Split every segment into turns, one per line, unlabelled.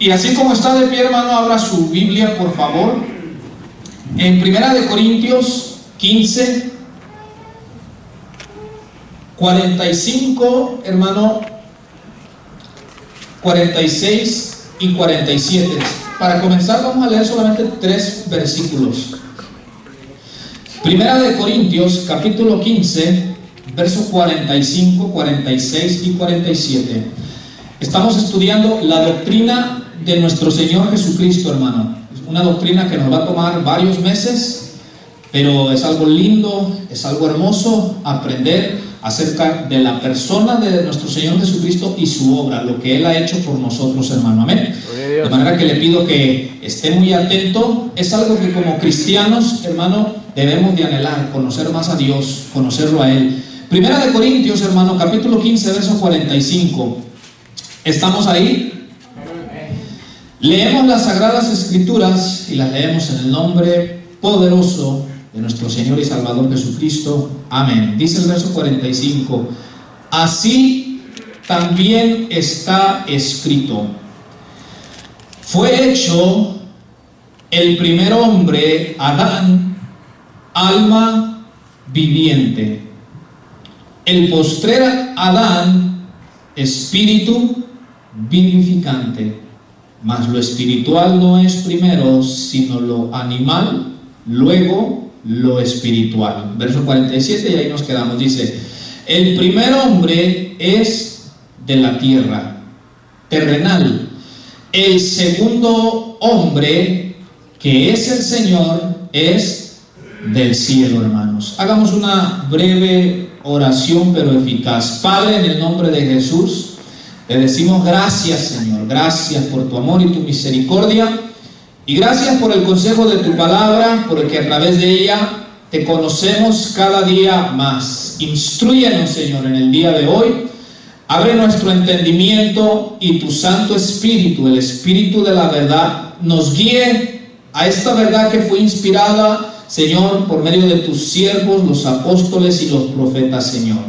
Y así como está de pie, hermano, abra su Biblia, por favor. En 1 Corintios 15, 45, hermano, 46 y 47. Para comenzar vamos a leer solamente 3 versículos. 1 Corintios capítulo 15, versos 45, 46 y 47. Estamos estudiando la doctrina de nuestro Señor Jesucristo, hermano. Es una doctrina que nos va a tomar varios meses, pero es algo lindo, es algo hermoso aprender acerca de la persona de nuestro Señor Jesucristo y su obra, lo que Él ha hecho por nosotros, hermano. Amén. De manera que le pido que esté muy atento. Es algo que como cristianos, hermano, debemos de anhelar, conocer más a Dios, conocerlo a Él. 1 Corintios, hermano, capítulo 15, verso 45. ¿Estamos ahí? Leemos las Sagradas Escrituras y las leemos en el nombre poderoso de nuestro Señor y Salvador Jesucristo. Amén. Dice el verso 45: así también está escrito: fue hecho el primer hombre, Adán, alma viviente; el postrer Adán, espíritu vivificante. Mas lo espiritual no es primero, sino lo animal, luego lo espiritual. Verso 47, y ahí nos quedamos. Dice: el primer hombre es de la tierra, terrenal. El segundo hombre, que es el Señor, es del cielo, hermanos. Hagamos una breve oración, pero eficaz. Padre, en el nombre de Jesús, te decimos gracias, Señor. Gracias por tu amor y tu misericordia. Y gracias por el consejo de tu palabra, porque a través de ella te conocemos cada día más. Instrúyenos, Señor, en el día de hoy. Abre nuestro entendimiento y tu Santo Espíritu, el Espíritu de la verdad, nos guíe a esta verdad que fue inspirada, Señor, por medio de tus siervos, los apóstoles y los profetas, Señor.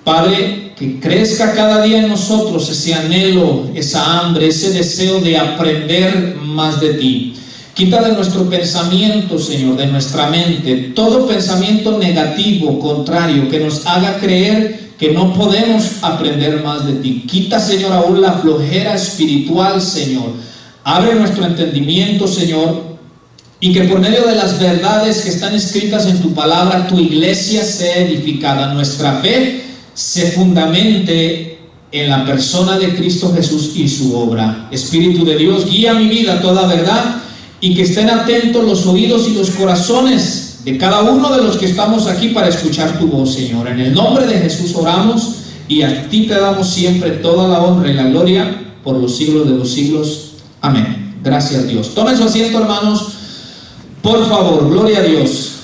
Padre, que crezca cada día en nosotros ese anhelo, esa hambre, ese deseo de aprender más de ti. Quita de nuestro pensamiento, Señor, de nuestra mente, todo pensamiento negativo, contrario, que nos haga creer que no podemos aprender más de ti. Quita, Señor, aún la flojera espiritual, Señor. Abre nuestro entendimiento, Señor, y que por medio de las verdades que están escritas en tu palabra, tu iglesia sea edificada, nuestra fe se fundamente en la persona de Cristo Jesús y su obra. Espíritu de Dios, guía mi vida a toda verdad, y que estén atentos los oídos y los corazones de cada uno de los que estamos aquí para escuchar tu voz, Señor. En el nombre de Jesús oramos, y a ti te damos siempre toda la honra y la gloria por los siglos de los siglos. Amén. Gracias, Dios. Tomen su asiento, hermanos, por favor. Gloria a Dios.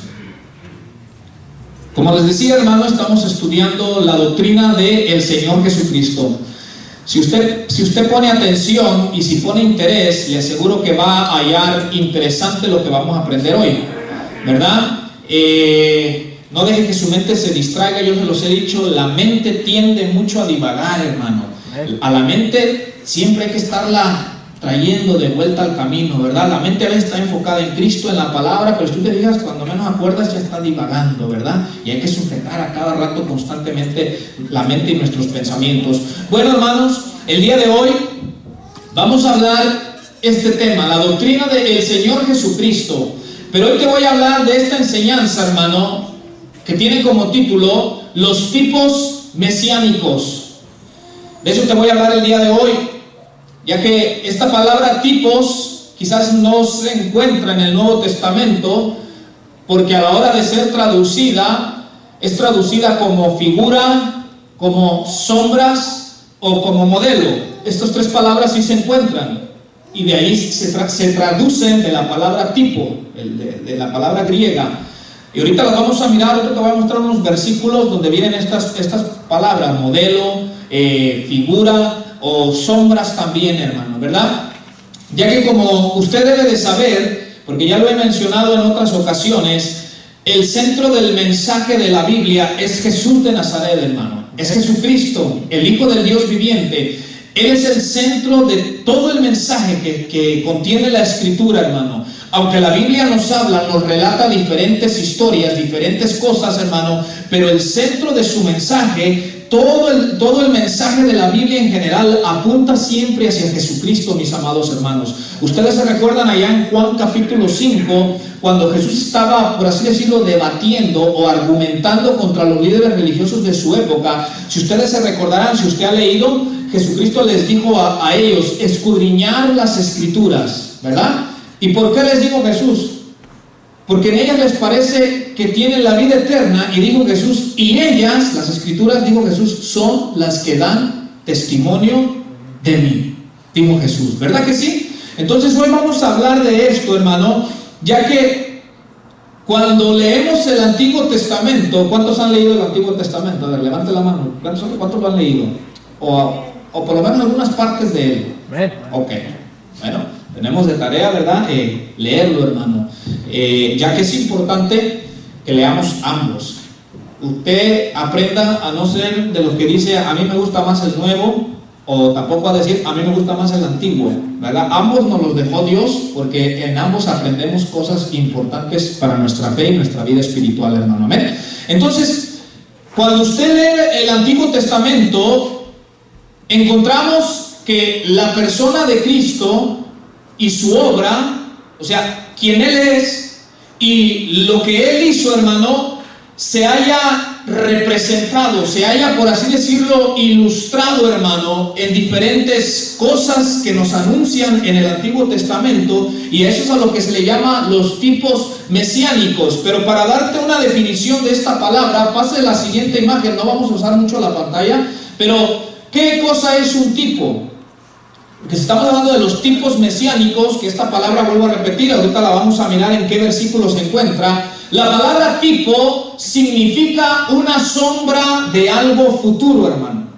Como les decía, hermano, estamos estudiando la doctrina del Señor Jesucristo. Si usted pone atención y si pone interés, le aseguro que va a hallar interesante lo que vamos a aprender hoy, ¿verdad? No deje que su mente se distraiga. Yo se los he dicho, la mente tiende mucho a divagar, hermano. A la mente siempre hay que estarla trayendo de vuelta al camino, ¿verdad? La mente a veces está enfocada en Cristo, en la palabra, pero si tú te digas, cuando menos acuerdas ya está divagando, ¿verdad? Y hay que sujetar a cada rato constantemente la mente y nuestros pensamientos. Bueno, hermanos, el día de hoy vamos a hablar este tema, la doctrina del Señor Jesucristo. Pero hoy te voy a hablar de esta enseñanza, hermano, que tiene como título los tipos mesiánicos. De eso te voy a hablar el día de hoy, ya que esta palabra tipos quizás no se encuentra en el Nuevo Testamento, porque a la hora de ser traducida, es traducida como figura, como sombras o como modelo. Estas 3 palabras sí se encuentran, y de ahí se traducen de la palabra tipo, de la palabra griega. Y ahorita las vamos a mirar. Ahorita te voy a mostrar unos versículos donde vienen estas palabras, modelo, figura o sombras también, hermano, ¿verdad? Ya que, como usted debe de saber, porque ya lo he mencionado en otras ocasiones, el centro del mensaje de la Biblia es Jesús de Nazaret, hermano. Es Jesucristo, el Hijo del Dios viviente. Él es el centro de todo el mensaje que contiene la Escritura, hermano. Aunque la Biblia nos habla, nos relata diferentes historias, diferentes cosas, hermano, pero el centro de su mensaje, todo el mensaje de la Biblia en general apunta siempre hacia Jesucristo, mis amados hermanos. Ustedes se recuerdan allá en Juan capítulo 5, cuando Jesús estaba, por así decirlo, debatiendo o argumentando contra los líderes religiosos de su época. Si ustedes se recordarán, si usted ha leído, Jesucristo les dijo a ellos, escudriñar las Escrituras, ¿verdad? ¿Y por qué les dijo Jesús? Porque en ellas les parece que tienen la vida eterna, y dijo Jesús, y ellas, las Escrituras, dijo Jesús, son las que dan testimonio de mí, dijo Jesús, ¿verdad que sí? Entonces hoy vamos a hablar de esto, hermano, ya que cuando leemos el Antiguo Testamento, ¿cuántos han leído el Antiguo Testamento? A ver, levante la mano, ¿cuántos lo han leído? O por lo menos algunas partes de él. Ok, bueno, tenemos de tarea, ¿verdad? Leerlo, hermano, ya que es importante que leamos ambos. Usted aprenda a no ser de los que dice, a mí me gusta más el nuevo, o tampoco a decir, a mí me gusta más el antiguo, ¿verdad? Ambos nos los dejó Dios, porque en ambos aprendemos cosas importantes para nuestra fe y nuestra vida espiritual, hermano. Amén. Entonces, cuando usted lee el Antiguo Testamento, encontramos que la persona de Cristo y su obra, o sea, quien Él es y lo que Él hizo, hermano, se haya representado, se haya, por así decirlo, ilustrado, hermano, en diferentes cosas que nos anuncian en el Antiguo Testamento, y eso es a lo que se le llama los tipos mesiánicos. Pero para darte una definición de esta palabra, pase la siguiente imagen, no vamos a usar mucho la pantalla, pero ¿qué cosa es un tipo? Porque si estamos hablando de los tipos mesiánicos, que esta palabra, vuelvo a repetir, ahorita la vamos a mirar en qué versículo se encuentra. La palabra tipo significa una sombra de algo futuro, hermano.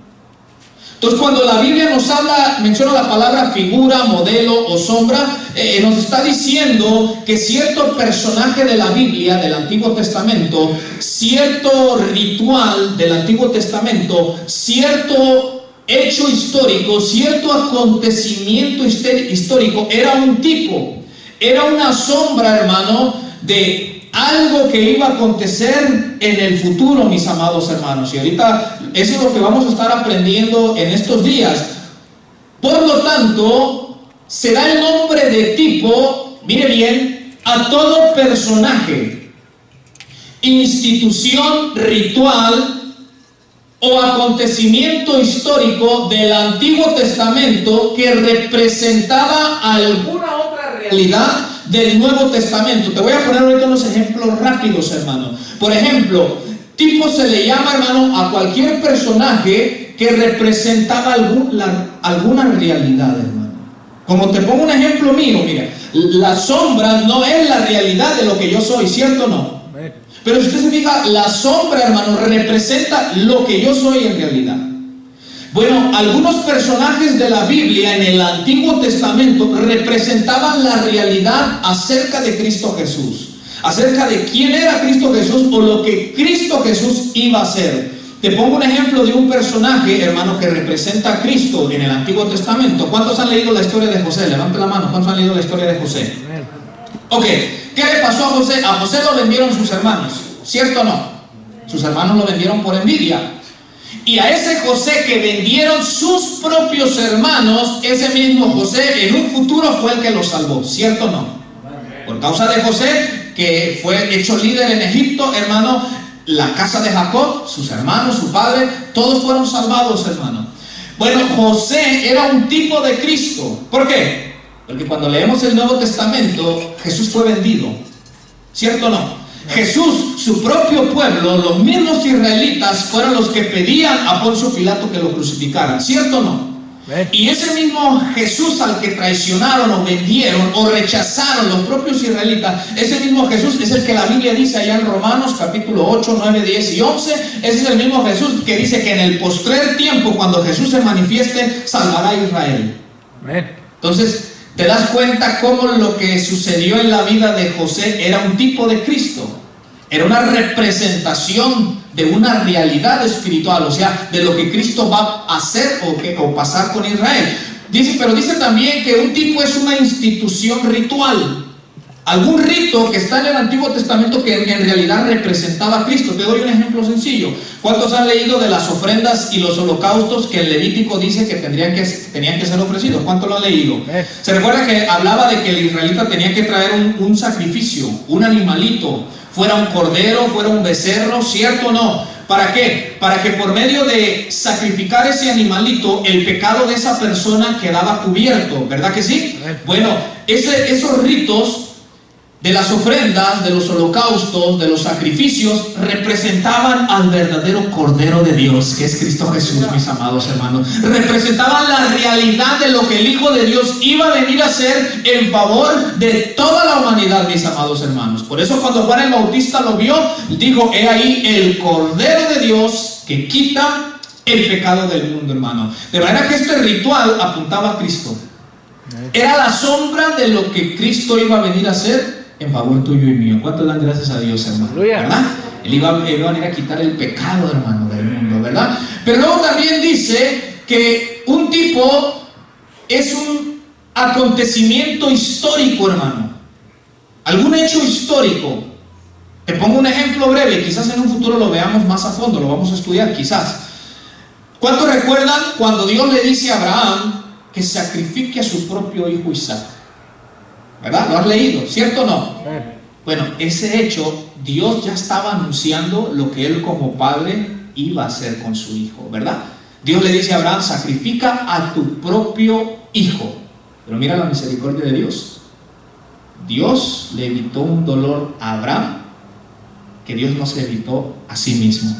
Entonces, cuando la Biblia nos habla, menciona la palabra figura, modelo o sombra, nos está diciendo que cierto personaje de la Biblia, del Antiguo Testamento, cierto ritual del Antiguo Testamento, cierto hecho histórico, cierto acontecimiento histórico, era un tipo, era una sombra, hermano, de algo que iba a acontecer en el futuro, mis amados hermanos. Y ahorita eso es lo que vamos a estar aprendiendo en estos días. Por lo tanto, se da el nombre de tipo, mire bien, a todo personaje, institución, ritual o acontecimiento histórico del Antiguo Testamento que representaba alguna otra realidad del Nuevo Testamento. Te voy a poner ahorita unos ejemplos rápidos, hermano. Por ejemplo, tipo se le llama, hermano, a cualquier personaje que representaba alguna realidad, hermano. Como te pongo un ejemplo mío, mira, la sombra no es la realidad de lo que yo soy, ¿cierto o no? Pero si usted se fija, la sombra, hermano, representa lo que yo soy en realidad. Bueno, algunos personajes de la Biblia en el Antiguo Testamento representaban la realidad acerca de Cristo Jesús, acerca de quién era Cristo Jesús o lo que Cristo Jesús iba a hacer. Te pongo un ejemplo de un personaje, hermano, que representa a Cristo en el Antiguo Testamento. ¿Cuántos han leído la historia de José? Levante la mano. ¿Cuántos han leído la historia de José? Ok, ¿qué le pasó a José? A José lo vendieron sus hermanos, ¿cierto o no? Sus hermanos lo vendieron por envidia. Y a ese José que vendieron sus propios hermanos, ese mismo José en un futuro fue el que lo salvó, ¿cierto o no? Por causa de José, que fue hecho líder en Egipto, hermano, la casa de Jacob, sus hermanos, su padre, todos fueron salvados, hermano. Bueno, José era un tipo de Cristo. ¿Por qué? Porque cuando leemos el Nuevo Testamento, Jesús fue vendido, ¿cierto o no? Jesús, su propio pueblo, los mismos israelitas, fueron los que pedían a Poncio Pilato que lo crucificaran, ¿cierto o no? Y ese mismo Jesús al que traicionaron o vendieron o rechazaron los propios israelitas, ese mismo Jesús es el que la Biblia dice allá en Romanos capítulo 8, 9, 10 y 11. Ese es el mismo Jesús que dice que en el postrer tiempo, cuando Jesús se manifieste, salvará a Israel. Entonces, te das cuenta cómo lo que sucedió en la vida de José era un tipo de Cristo, era una representación de una realidad espiritual, o sea, de lo que Cristo va a hacer o pasar con Israel. Pero dice también que un tipo es una institución ritual. Algún rito que está en el Antiguo Testamento que en realidad representaba a Cristo. Te doy un ejemplo sencillo. ¿Cuántos han leído de las ofrendas y los holocaustos que el Levítico dice que tenían que ser ofrecidos? ¿Cuántos lo han leído? Se recuerda que hablaba de que el israelita tenía que traer un sacrificio, un animalito, fuera un cordero, fuera un becerro, ¿cierto o no? ¿Para qué? Para que por medio de sacrificar ese animalito, el pecado de esa persona quedaba cubierto, ¿verdad que sí? Bueno, esos ritos de las ofrendas, de los holocaustos, de los sacrificios, representaban al verdadero Cordero de Dios, que es Cristo Jesús, mis amados hermanos. Representaban la realidad de lo que el Hijo de Dios iba a venir a hacer en favor de toda la humanidad, mis amados hermanos. Por eso cuando Juan el Bautista lo vio, dijo: he ahí el Cordero de Dios que quita el pecado del mundo, hermano. De manera que este ritual apuntaba a Cristo. Era la sombra de lo que Cristo iba a venir a hacer en favor tuyo y mío. ¿Cuánto dan gracias a Dios, hermano? ¿Verdad? Él iba a venir a quitar el pecado, hermano, del mundo, ¿verdad? Pero luego también dice que un tipo es un acontecimiento histórico, hermano. Algún hecho histórico. Te pongo un ejemplo breve, quizás en un futuro lo veamos más a fondo, lo vamos a estudiar, quizás. ¿Cuántos recuerdan cuando Dios le dice a Abraham que sacrifique a su propio hijo Isaac? ¿Verdad? ¿Lo has leído? ¿Cierto o no? Bueno, ese hecho, Dios ya estaba anunciando lo que Él como padre iba a hacer con su hijo, ¿verdad? Dios le dice a Abraham: sacrifica a tu propio hijo. Pero mira la misericordia de Dios. Dios le evitó un dolor a Abraham que Dios no se evitó a sí mismo.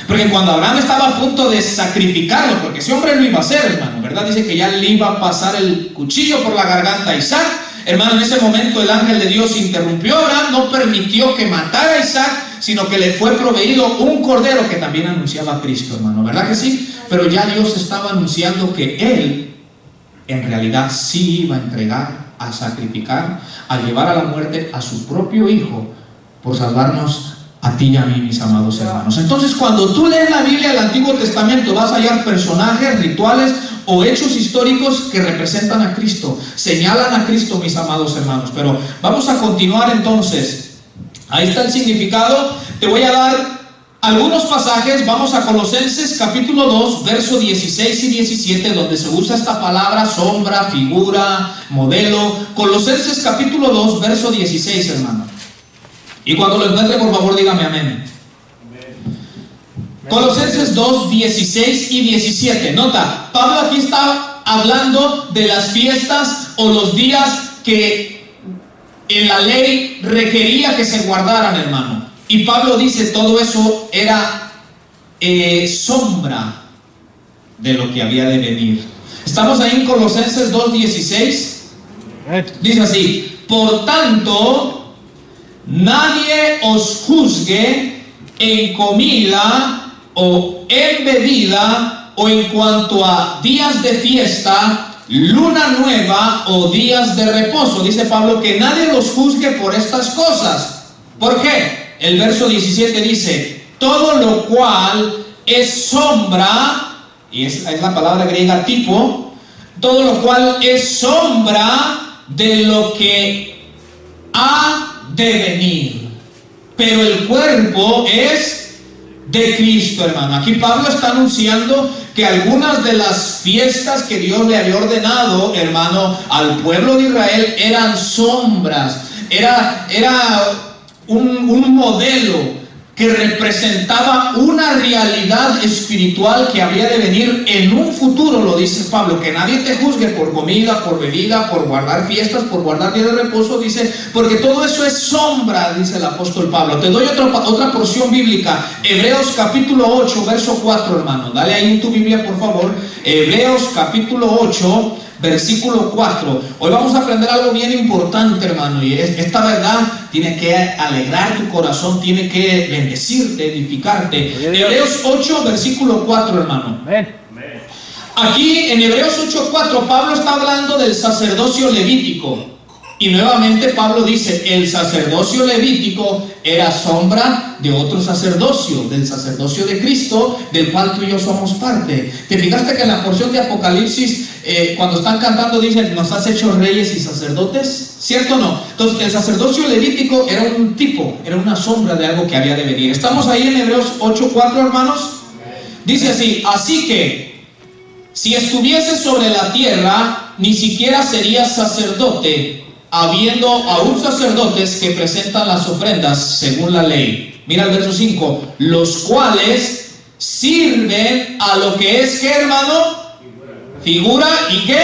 Porque cuando Abraham estaba a punto de sacrificarlo, porque ese hombre lo iba a hacer, hermano, ¿verdad? Dice que ya le iba a pasar el cuchillo por la garganta a Isaac. Hermano, en ese momento el ángel de Dios interrumpió a Abraham, no permitió que matara a Isaac, sino que le fue proveído un cordero que también anunciaba a Cristo, hermano, ¿verdad que sí? Pero ya Dios estaba anunciando que Él en realidad sí iba a entregar, a sacrificar, a llevar a la muerte a su propio hijo por salvarnos a ti y a mí, mis amados hermanos. Entonces, cuando tú lees la Biblia del Antiguo Testamento, vas a hallar personajes, rituales o hechos históricos que representan a Cristo, señalan a Cristo, mis amados hermanos. Pero vamos a continuar entonces. Ahí está el significado. Te voy a dar algunos pasajes. Vamos a Colosenses capítulo 2, versos 16 y 17, donde se usa esta palabra sombra, figura, modelo. Colosenses capítulo 2, verso 16, hermano. Y cuando lo encuentre, por favor, dígame amén. Colosenses 2, 16 y 17. Nota, Pablo aquí está hablando de las fiestas o los días que en la ley requería que se guardaran, hermano. Y Pablo dice, todo eso era sombra de lo que había de venir. Estamos ahí en Colosenses 2, 16. Dice así: por tanto, nadie os juzgue en comida o en bebida, o en cuanto a días de fiesta, luna nueva o días de reposo. Dice Pablo que nadie los juzgue por estas cosas. ¿Por qué? El verso 17 dice: todo lo cual es sombra, y es la palabra griega tipo, todo lo cual es sombra de lo que ha de venir, pero el cuerpo es de Cristo, hermano. Aquí Pablo está anunciando que algunas de las fiestas que Dios le había ordenado, hermano, al pueblo de Israel eran sombras, era un modelo que representaba una realidad espiritual que había de venir en un futuro. Lo dice Pablo, que nadie te juzgue por comida, por bebida, por guardar fiestas, por guardar días de reposo, dice, porque todo eso es sombra, dice el apóstol Pablo. Te doy otra porción bíblica, Hebreos capítulo 8, verso 4, hermano. Dale ahí en tu Biblia, por favor. Hebreos capítulo 8, versículo 4. Hoy vamos a aprender algo bien importante, hermano, y esta verdad tiene que alegrar tu corazón, tiene que bendecirte, edificarte. Hebreos 8, versículo 4, hermano. Aquí en Hebreos 8, 4, Pablo está hablando del sacerdocio levítico. Y nuevamente Pablo dice, el sacerdocio levítico era sombra de otro sacerdocio, del sacerdocio de Cristo, del cual tú y yo somos parte. ¿Te fijaste que en la porción de Apocalipsis, cuando están cantando, dicen, nos has hecho reyes y sacerdotes? ¿Cierto o no? Entonces, el sacerdocio levítico era un tipo, era una sombra de algo que había de venir. ¿Estamos ahí en Hebreos 8:4, hermanos? Dice así, así que, si estuvieses sobre la tierra, ni siquiera serías sacerdote, habiendo aún sacerdotes que presentan las ofrendas según la ley. Mira el verso 5, los cuales sirven a lo que es, ¿qué, hermano? Figura y ¿qué?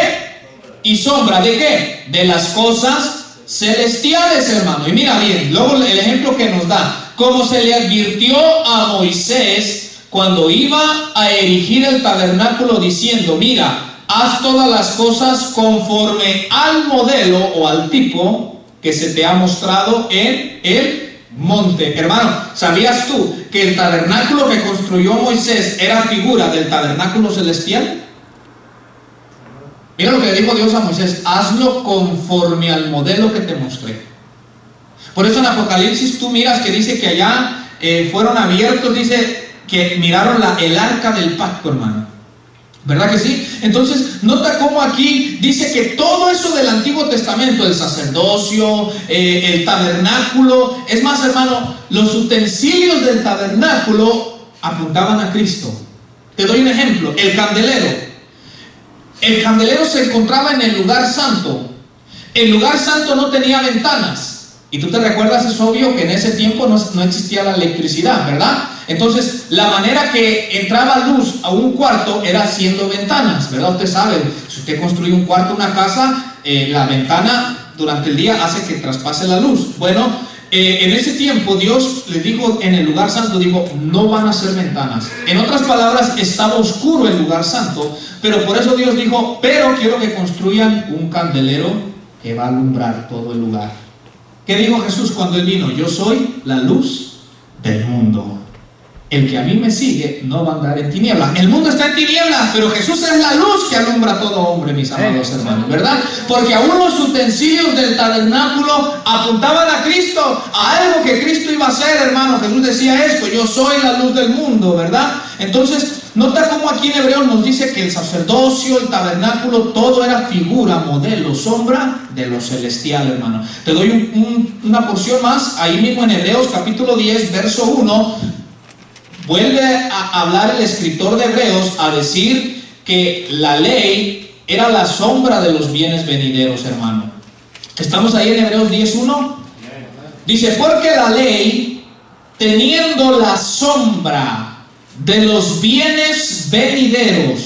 Y sombra, ¿de qué? De las cosas celestiales, hermano. Y mira bien, luego el ejemplo que nos da, como se le advirtió a Moisés cuando iba a erigir el tabernáculo, diciendo, mira, haz todas las cosas conforme al modelo o al tipo que se te ha mostrado en el monte. Hermano, ¿sabías tú que el tabernáculo que construyó Moisés era figura del tabernáculo celestial? Mira lo que le dijo Dios a Moisés, hazlo conforme al modelo que te mostré. Por eso en Apocalipsis tú miras que dice que allá fueron abiertos, dice que miraron el arca del pacto, hermano. ¿Verdad que sí? Entonces, nota cómo aquí dice que todo eso del Antiguo Testamento, el sacerdocio, el tabernáculo, es más, hermano, los utensilios del tabernáculo apuntaban a Cristo. Te doy un ejemplo, el candelero. El candelero se encontraba en el lugar santo. El lugar santo no tenía ventanas. Y tú te recuerdas, es obvio que en ese tiempo no existía la electricidad, ¿verdad? Entonces, la manera que entraba luz a un cuarto era haciendo ventanas, ¿verdad? Usted sabe, si usted construye un cuarto, una casa, la ventana durante el día hace que traspase la luz. Bueno, en ese tiempo Dios le dijo en el lugar santo, dijo, no van a ser ventanas. En otras palabras, estaba oscuro el lugar santo, pero por eso Dios dijo, pero quiero que construyan un candelero que va a alumbrar todo el lugar. ¿Qué dijo Jesús cuando Él vino? Yo soy la luz del mundo. El que a mí me sigue no va a andar en tinieblas. El mundo está en tinieblas, pero Jesús es la luz que alumbra a todo hombre, mis amados hermanos, ¿verdad? Porque aún los utensilios del tabernáculo apuntaban a Cristo, a algo que Cristo iba a hacer, hermano. Jesús decía esto, yo soy la luz del mundo, ¿verdad? Entonces, nota cómo aquí en Hebreos nos dice que el sacerdocio, el tabernáculo, todo era figura, modelo, sombra de lo celestial, hermano. Te doy una porción más, ahí mismo en Hebreos capítulo 10, verso 1, vuelve a hablar el escritor de Hebreos a decir que la ley era la sombra de los bienes venideros, hermano. ¿Estamos ahí en Hebreos 10:1? Dice, porque la ley, teniendo la sombra de los bienes venideros,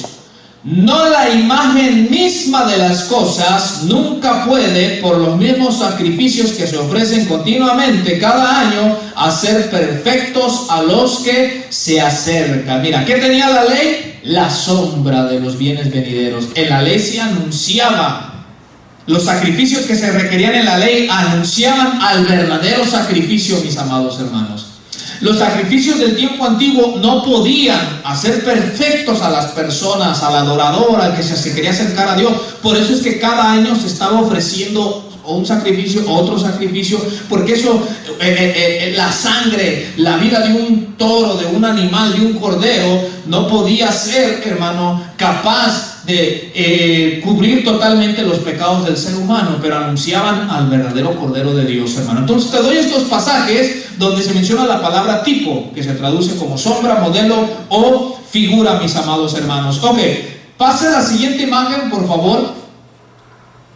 no la imagen misma de las cosas, nunca puede, por los mismos sacrificios que se ofrecen continuamente cada año, hacer perfectos a los que se acercan. Mira, ¿qué tenía la ley? La sombra de los bienes venideros. En la ley se anunciaba. Los sacrificios que se requerían en la ley anunciaban al verdadero sacrificio, mis amados hermanos. Los sacrificios del tiempo antiguo no podían hacer perfectos a las personas, al adorador, al que se quería acercar a Dios. Por eso es que cada año se estaba ofreciendo un sacrificio, otro sacrificio, porque eso, la sangre, la vida de un toro, de un animal, de un cordero, no podía ser, hermano, capaz de cubrir totalmente los pecados del ser humano, pero anunciaban al verdadero Cordero de Dios, hermano. Entonces te doy estos pasajes donde se menciona la palabra tipo, que se traduce como sombra, modelo o figura, mis amados hermanos. Ok, pase la siguiente imagen, por favor.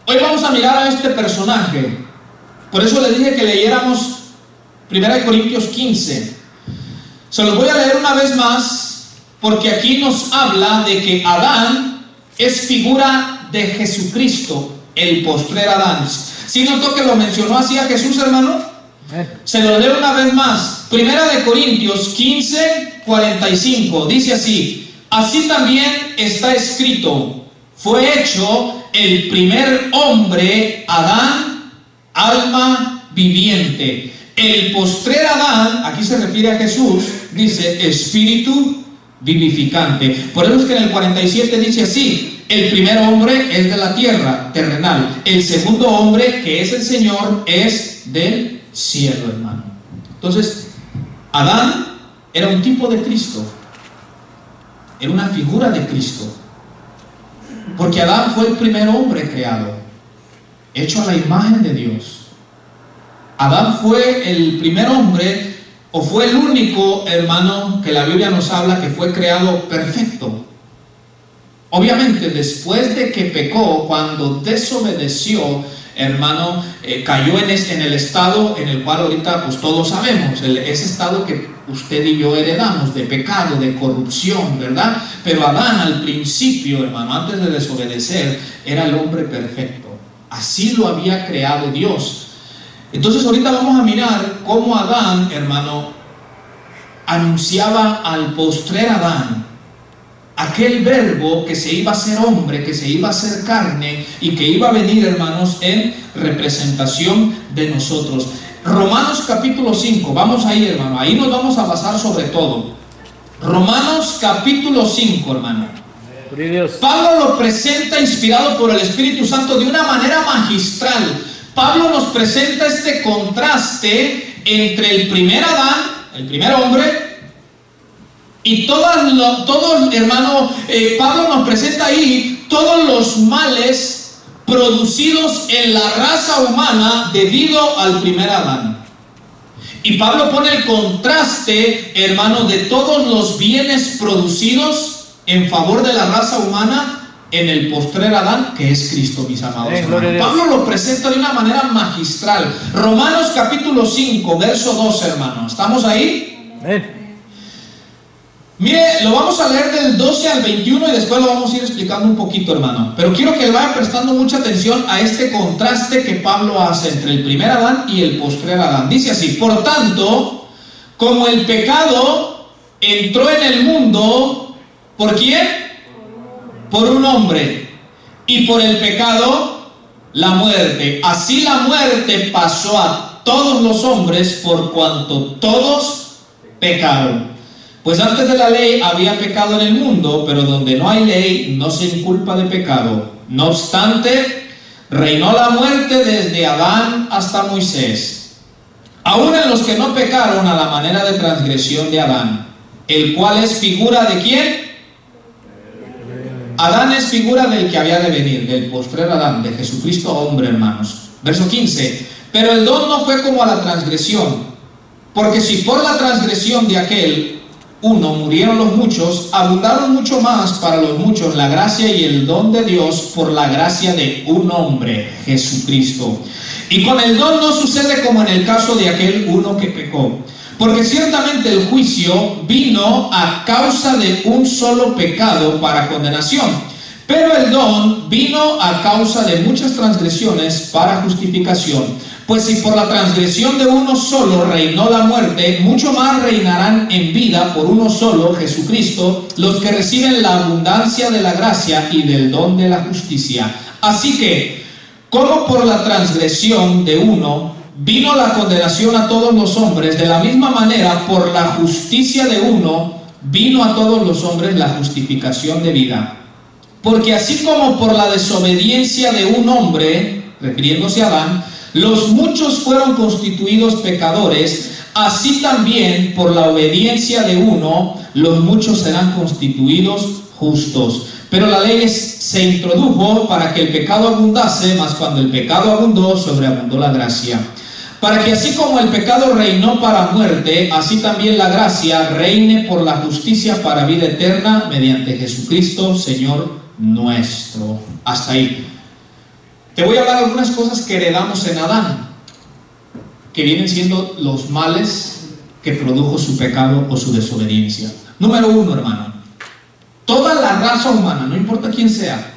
Hoy vamos a mirar a este personaje. Por eso les dije que leyéramos 1 Corintios 15. Se los voy a leer una vez más, porque aquí nos habla de que Adán es figura de Jesucristo, el postrer Adán. ¿Sí notó que lo mencionó así a Jesús, hermano? Se lo leo una vez más. 1 Corintios 15, 45. Dice así: así también está escrito, fue hecho el primer hombre, Adán, alma viviente. El postrer Adán, aquí se refiere a Jesús, dice espíritu vivificante. Por eso es que en el 47 dice así: El primer hombre es de la tierra, terrenal. El segundo hombre, que es el Señor, es del cielo, hermano. Entonces, Adán era un tipo de Cristo. Era una figura de Cristo. Porque Adán fue el primer hombre creado, hecho a la imagen de Dios. Adán fue el primer hombre, o fue el único, hermano, que la Biblia nos habla que fue creado perfecto. Obviamente, después de que pecó, cuando desobedeció, hermano, cayó en el estado en el cual ahorita pues todos sabemos, ese estado que usted y yo heredamos, de pecado, de corrupción, ¿verdad? Pero Adán al principio, hermano, antes de desobedecer, era el hombre perfecto. Así lo había creado Dios. Entonces ahorita vamos a mirar cómo Adán, hermano, anunciaba al postrer Adán, aquel verbo que se iba a hacer hombre, que se iba a hacer carne y que iba a venir, hermanos, en representación de nosotros. Romanos capítulo 5, vamos ahí, hermano, ahí nos vamos a basar sobre todo. Romanos capítulo 5, hermano. Pablo lo presenta inspirado por el Espíritu Santo de una manera magistral. Pablo nos presenta este contraste entre el primer Adán, el primer hombre, y todos, hermano, Pablo nos presenta ahí todos los males producidos en la raza humana debido al primer Adán. Y Pablo pone el contraste, hermano, de todos los bienes producidos en favor de la raza humana en el postrer Adán, que es Cristo, mis amados hermanos. Pablo lo presenta de una manera magistral. Romanos capítulo 5, verso 12, hermano. ¿Estamos ahí? Mire, lo vamos a leer del 12 al 21 y después lo vamos a ir explicando un poquito, hermano. Pero quiero que le vaya prestando mucha atención a este contraste que Pablo hace entre el primer Adán y el postrer Adán. Dice así: por tanto, como el pecado entró en el mundo, ¿por quién? Por un hombre, y por el pecado la muerte. Así la muerte pasó a todos los hombres por cuanto todos pecaron. Pues antes de la ley había pecado en el mundo, pero donde no hay ley no se inculpa de pecado. No obstante, reinó la muerte desde Adán hasta Moisés, aun en los que no pecaron a la manera de transgresión de Adán, el cual es figura de ¿quién? Adán es figura del que había de venir, del postrer Adán, de Jesucristo hombre, hermanos. Verso 15. Pero el don no fue como a la transgresión, porque si por la transgresión de aquel uno murieron los muchos, abundaron mucho más para los muchos la gracia y el don de Dios por la gracia de un hombre, Jesucristo. Y con el don no sucede como en el caso de aquel uno que pecó. Porque ciertamente el juicio vino a causa de un solo pecado para condenación, pero el don vino a causa de muchas transgresiones para justificación. Pues si por la transgresión de uno solo reinó la muerte, mucho más reinarán en vida por uno solo, Jesucristo, los que reciben la abundancia de la gracia y del don de la justicia. Así que, como por la transgresión de uno vino la condenación a todos los hombres, de la misma manera, por la justicia de uno, vino a todos los hombres la justificación de vida. Porque así como por la desobediencia de un hombre, refiriéndose a Adán, los muchos fueron constituidos pecadores, así también por la obediencia de uno, los muchos serán constituidos justos. Pero la ley se introdujo para que el pecado abundase, mas cuando el pecado abundó, sobreabundó la gracia. Para que así como el pecado reinó para muerte, así también la gracia reine por la justicia para vida eterna mediante Jesucristo, Señor nuestro. Hasta ahí. Te voy a hablar de algunas cosas que heredamos en Adán, que vienen siendo los males que produjo su pecado o su desobediencia. Número 1, hermano. Toda la raza humana, no importa quién sea,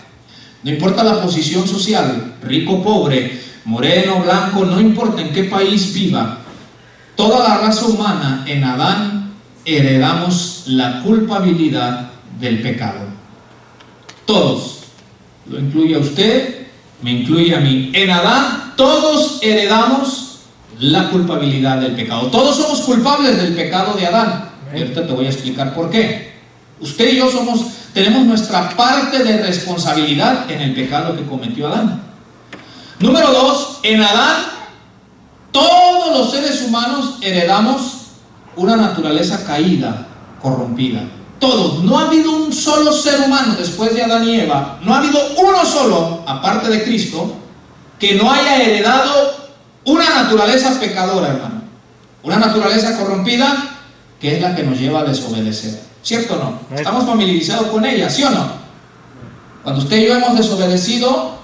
no importa la posición social, rico, pobre, moreno, blanco, no importa en qué país viva, toda la raza humana en Adán heredamos la culpabilidad del pecado. Todos, lo incluye a usted, me incluye a mí. En Adán todos heredamos la culpabilidad del pecado. Todos somos culpables del pecado de Adán. Y ahorita te voy a explicar por qué. Usted y yo somos tenemos nuestra parte de responsabilidad en el pecado que cometió Adán. Número 2, en Adán todos los seres humanos heredamos una naturaleza caída, corrompida. Todos, no ha habido un solo ser humano después de Adán y Eva, no ha habido uno solo, aparte de Cristo, que no haya heredado una naturaleza pecadora, hermano. Una naturaleza corrompida que es la que nos lleva a desobedecer. ¿Cierto o no? ¿Estamos familiarizados con ella, sí o no? Cuando usted y yo hemos desobedecido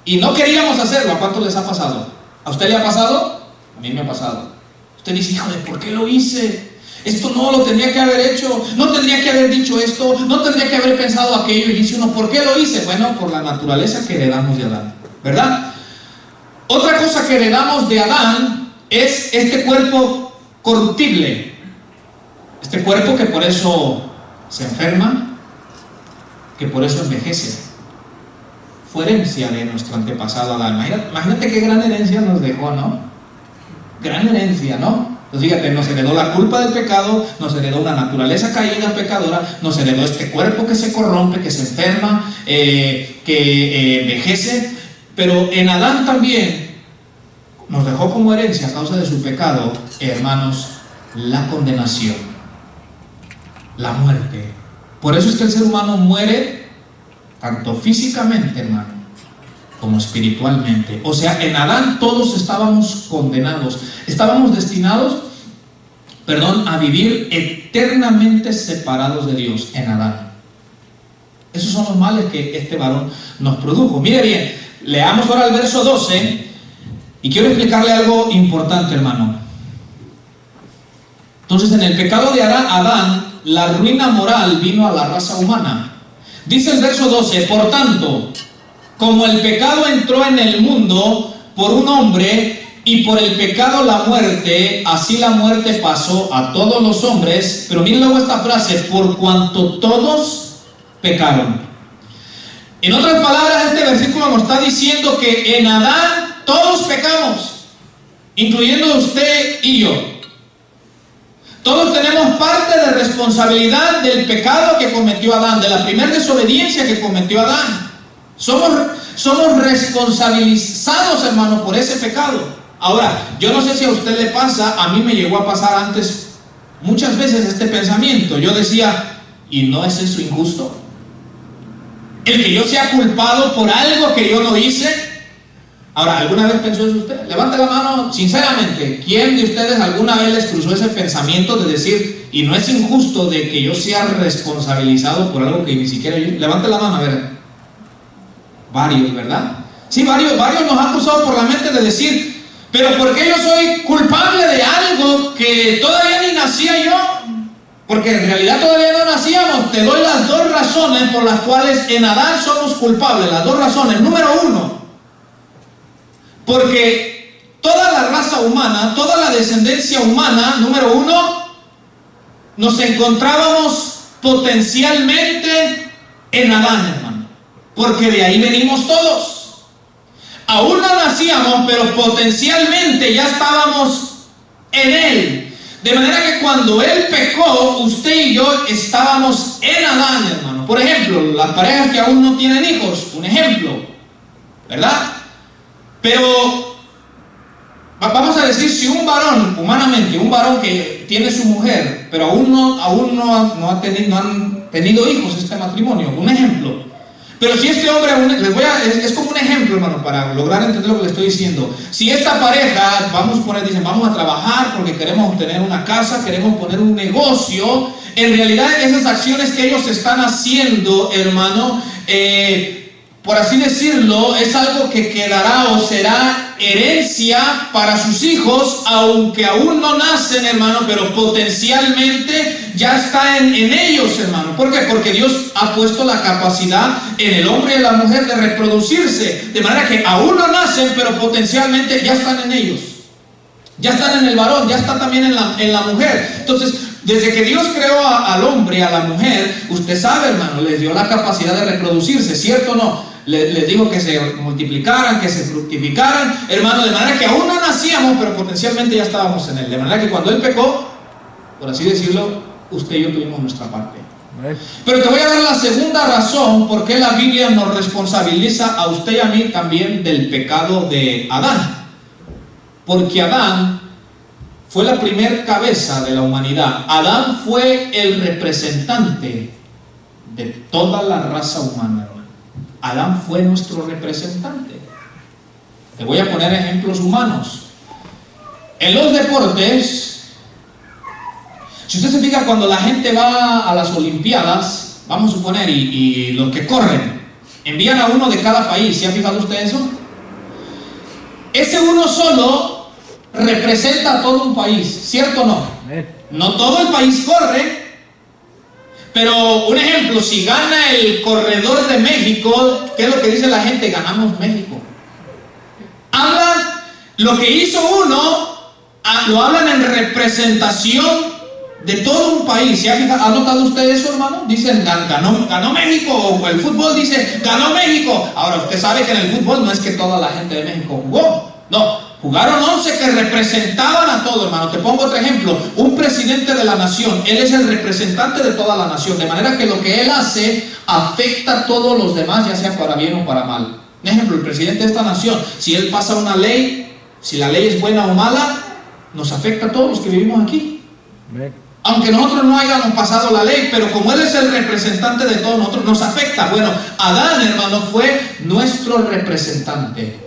y no queríamos hacerlo, ¿a cuánto les ha pasado? ¿A usted le ha pasado? A mí me ha pasado. Usted dice, híjole, ¿por qué lo hice? Esto no lo tendría que haber hecho, no tendría que haber dicho esto, no tendría que haber pensado aquello. Y dice uno, ¿por qué lo hice? Bueno, por la naturaleza que heredamos de Adán, ¿verdad? Otra cosa que heredamos de Adán es este cuerpo corruptible. Este cuerpo que por eso se enferma, que por eso envejece. Fue herencia de nuestro antepasado Adán. Imagínate qué gran herencia nos dejó, ¿no? Gran herencia, ¿no? Entonces fíjate, nos heredó la culpa del pecado, nos heredó una naturaleza caída, pecadora, nos heredó este cuerpo que se corrompe, que se enferma, que envejece. Pero en Adán también nos dejó como herencia a causa de su pecado, hermanos, la condenación, la muerte. Por eso es que el ser humano muere tanto físicamente, hermano, como espiritualmente. O sea, en Adán todos estábamos condenados, estábamos destinados, a vivir eternamente separados de Dios en Adán. Esos son los males que este varón nos produjo. Mire bien, leamos ahora el verso 12 y quiero explicarle algo importante, hermano. Entonces, en el pecado de Adán, la ruina moral vino a la raza humana. Dice el verso 12, por tanto, como el pecado entró en el mundo por un hombre y por el pecado la muerte, así la muerte pasó a todos los hombres. Pero miren luego esta frase, por cuanto todos pecaron. En otras palabras, este versículo nos está diciendo que en Adán todos pecamos, incluyendo usted y yo. Todos tenemos parte de responsabilidad del pecado que cometió Adán, de la primera desobediencia que cometió Adán. Somos responsabilizados, hermano, por ese pecado. Ahora, yo no sé si a usted le pasa, a mí me llegó a pasar antes muchas veces este pensamiento. Yo decía, ¿y no es eso injusto? El que yo sea culpado por algo que yo no hice. Ahora, ¿alguna vez pensó eso usted? Levante la mano, sinceramente, ¿quién de ustedes alguna vez les cruzó ese pensamiento de decir, y no es injusto de que yo sea responsabilizado por algo que ni siquiera yo? Levante la mano, a ver. Varios, ¿verdad? Sí, varios nos han cruzado por la mente de decir, pero ¿por qué yo soy culpable de algo que todavía ni nacía yo? Porque en realidad todavía no nacíamos. Te doy las dos razones por las cuales en Adán somos culpables. Las dos razones. Número 1, porque toda la raza humana, toda la descendencia humana, número 1, nos encontrábamos potencialmente en Adán, hermano. Porque de ahí venimos todos. Aún no nacíamos, pero potencialmente ya estábamos en Él. De manera que cuando Él pecó, usted y yo estábamos en Adán, hermano. Por ejemplo, las parejas que aún no tienen hijos, un ejemplo, ¿verdad? Pero vamos a decir, si un varón, humanamente, un varón que tiene su mujer, pero aún no han tenido hijos este matrimonio, un ejemplo. Pero si este hombre, es como un ejemplo, hermano, para lograr entender lo que le estoy diciendo. Si esta pareja, dicen, vamos a trabajar porque queremos tener una casa, queremos poner un negocio, en realidad esas acciones que ellos están haciendo, hermano, por así decirlo, es algo que quedará o será herencia para sus hijos, aunque aún no nacen, hermano, pero potencialmente ya está en ellos, hermano. ¿Por qué? Porque Dios ha puesto la capacidad en el hombre y en la mujer de reproducirse, de manera que aún no nacen, pero potencialmente ya están en ellos. Ya están en el varón, ya está también en la mujer. Entonces, desde que Dios creó al hombre y a la mujer, usted sabe, hermano, les dio la capacidad de reproducirse, ¿cierto o no? Les dijo que se multiplicaran, que se fructificaran, hermano, de manera que aún no nacíamos, pero potencialmente ya estábamos en Él. De manera que cuando Él pecó, por así decirlo, usted y yo tuvimos nuestra parte. Pero te voy a dar la segunda razón por qué la Biblia nos responsabiliza a usted y a mí también del pecado de Adán. Porque Adán fue la primer cabeza de la humanidad. Adán fue el representante de toda la raza humana, hermano. Adán fue nuestro representante. Te voy a poner ejemplos humanos. En los deportes, si usted se fija, cuando la gente va a las Olimpiadas, vamos a suponer, y los que corren, envían a uno de cada país. ¿Se ha fijado usted eso? Ese uno solo representa a todo un país, ¿cierto o no? No todo el país corre, pero un ejemplo, si gana el corredor de México, ¿qué es lo que dice la gente? Ganamos México. Hablan, lo que hizo uno, lo hablan en representación de todo un país. ¿Ha notado usted eso, hermano? Dicen, ganó México, o el fútbol dice, ganó México. Ahora, usted sabe que en el fútbol no es que toda la gente de México jugó. No, jugaron 11 que representaban a todo, hermano. Te pongo otro ejemplo. Un presidente de la nación, él es el representante de toda la nación. De manera que lo que él hace afecta a todos los demás, ya sea para bien o para mal. Un ejemplo, el presidente de esta nación, si él pasa una ley, si la ley es buena o mala, nos afecta a todos los que vivimos aquí. Aunque nosotros no hayamos pasado la ley, pero como él es el representante de todos nosotros, nos afecta. Bueno, Adán, hermano, fue nuestro representante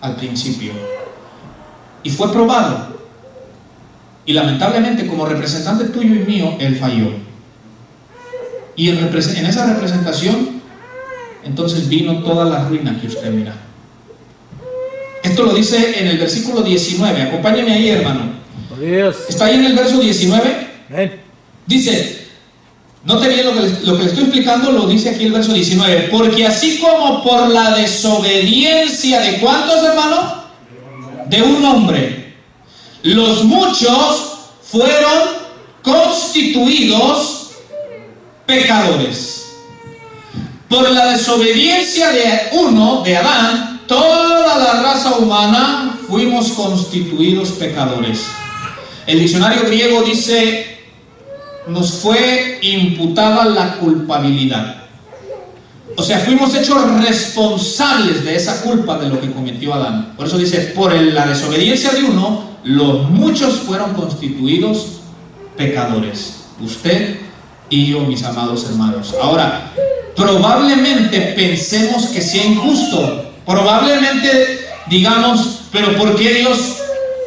al principio. Y fue probado. Y lamentablemente, como representante tuyo y mío, él falló. Y en esa representación, entonces vino toda la ruina que usted mira. Esto lo dice en el versículo 19. Acompáñeme ahí, hermano. Está ahí en el verso 19. Dice, note bien lo que le estoy explicando, lo dice aquí el verso 19. Porque así como por la desobediencia de ¿cuántos, hermanos? De un hombre, los muchos fueron constituidos pecadores. Por la desobediencia de uno, de Adán, toda la raza humana fuimos constituidos pecadores. El diccionario griego dice, nos fue imputada la culpabilidad. O sea, fuimos hechos responsables de esa culpa de lo que cometió Adán. Por eso dice, por la desobediencia de uno, los muchos fueron constituidos pecadores. Usted y yo, mis amados hermanos. Ahora, probablemente pensemos que sea injusto. Probablemente digamos, pero ¿por qué Dios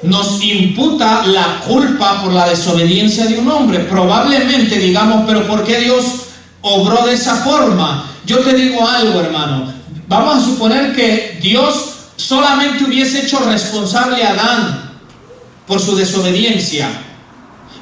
nos imputa la culpa por la desobediencia de un hombre? Probablemente digamos, pero ¿por qué Dios obró de esa forma? Yo te digo algo, hermano. Vamos a suponer que Dios solamente hubiese hecho responsable a Adán por su desobediencia.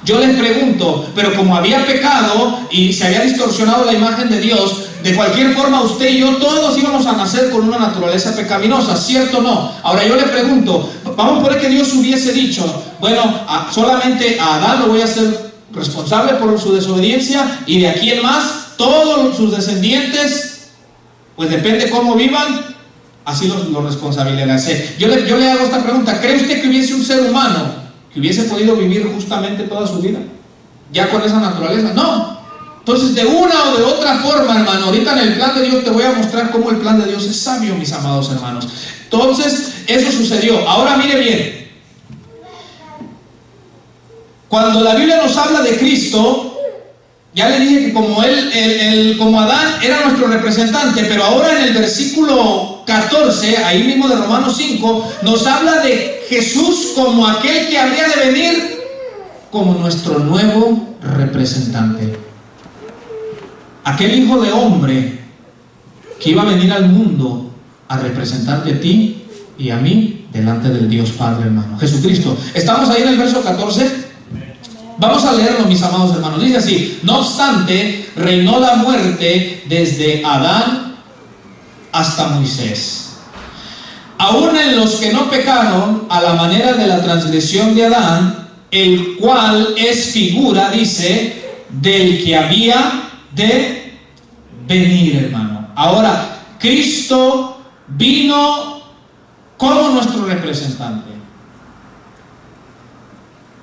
Yo les pregunto, pero como había pecado y se había distorsionado la imagen de Dios, de cualquier forma usted y yo todos íbamos a nacer con una naturaleza pecaminosa, ¿cierto o no? Ahora yo le pregunto, vamos a poner que Dios hubiese dicho, bueno, solamente a Adán lo voy a hacer responsable por su desobediencia y de aquí en más todos sus descendientes, pues depende cómo vivan, así los responsabilizaré. Yo le hago esta pregunta, ¿cree usted que hubiese un ser humano que hubiese podido vivir justamente toda su vida ya con esa naturaleza? No. Entonces, de una o de otra forma, hermano, ahorita en el plan de Dios te voy a mostrar cómo el plan de Dios es sabio, mis amados hermanos. Entonces, eso sucedió. Ahora mire bien, cuando la Biblia nos habla de Cristo, ya le dije que como como Adán era nuestro representante, pero ahora en el versículo 14, ahí mismo de Romanos 5, nos habla de Jesús como aquel que habría de venir como nuestro nuevo representante. Aquel hijo de hombre que iba a venir al mundo a representarte a ti y a mí delante del Dios Padre, hermano. Jesucristo. Estamos ahí en el verso 14. Vamos a leerlo, mis amados hermanos. Dice así: no obstante, reinó la muerte desde Adán hasta Moisés, aún en los que no pecaron a la manera de la transgresión de Adán, el cual es figura, dice, del que había de venir, hermano. Ahora, Cristo vino como nuestro representante.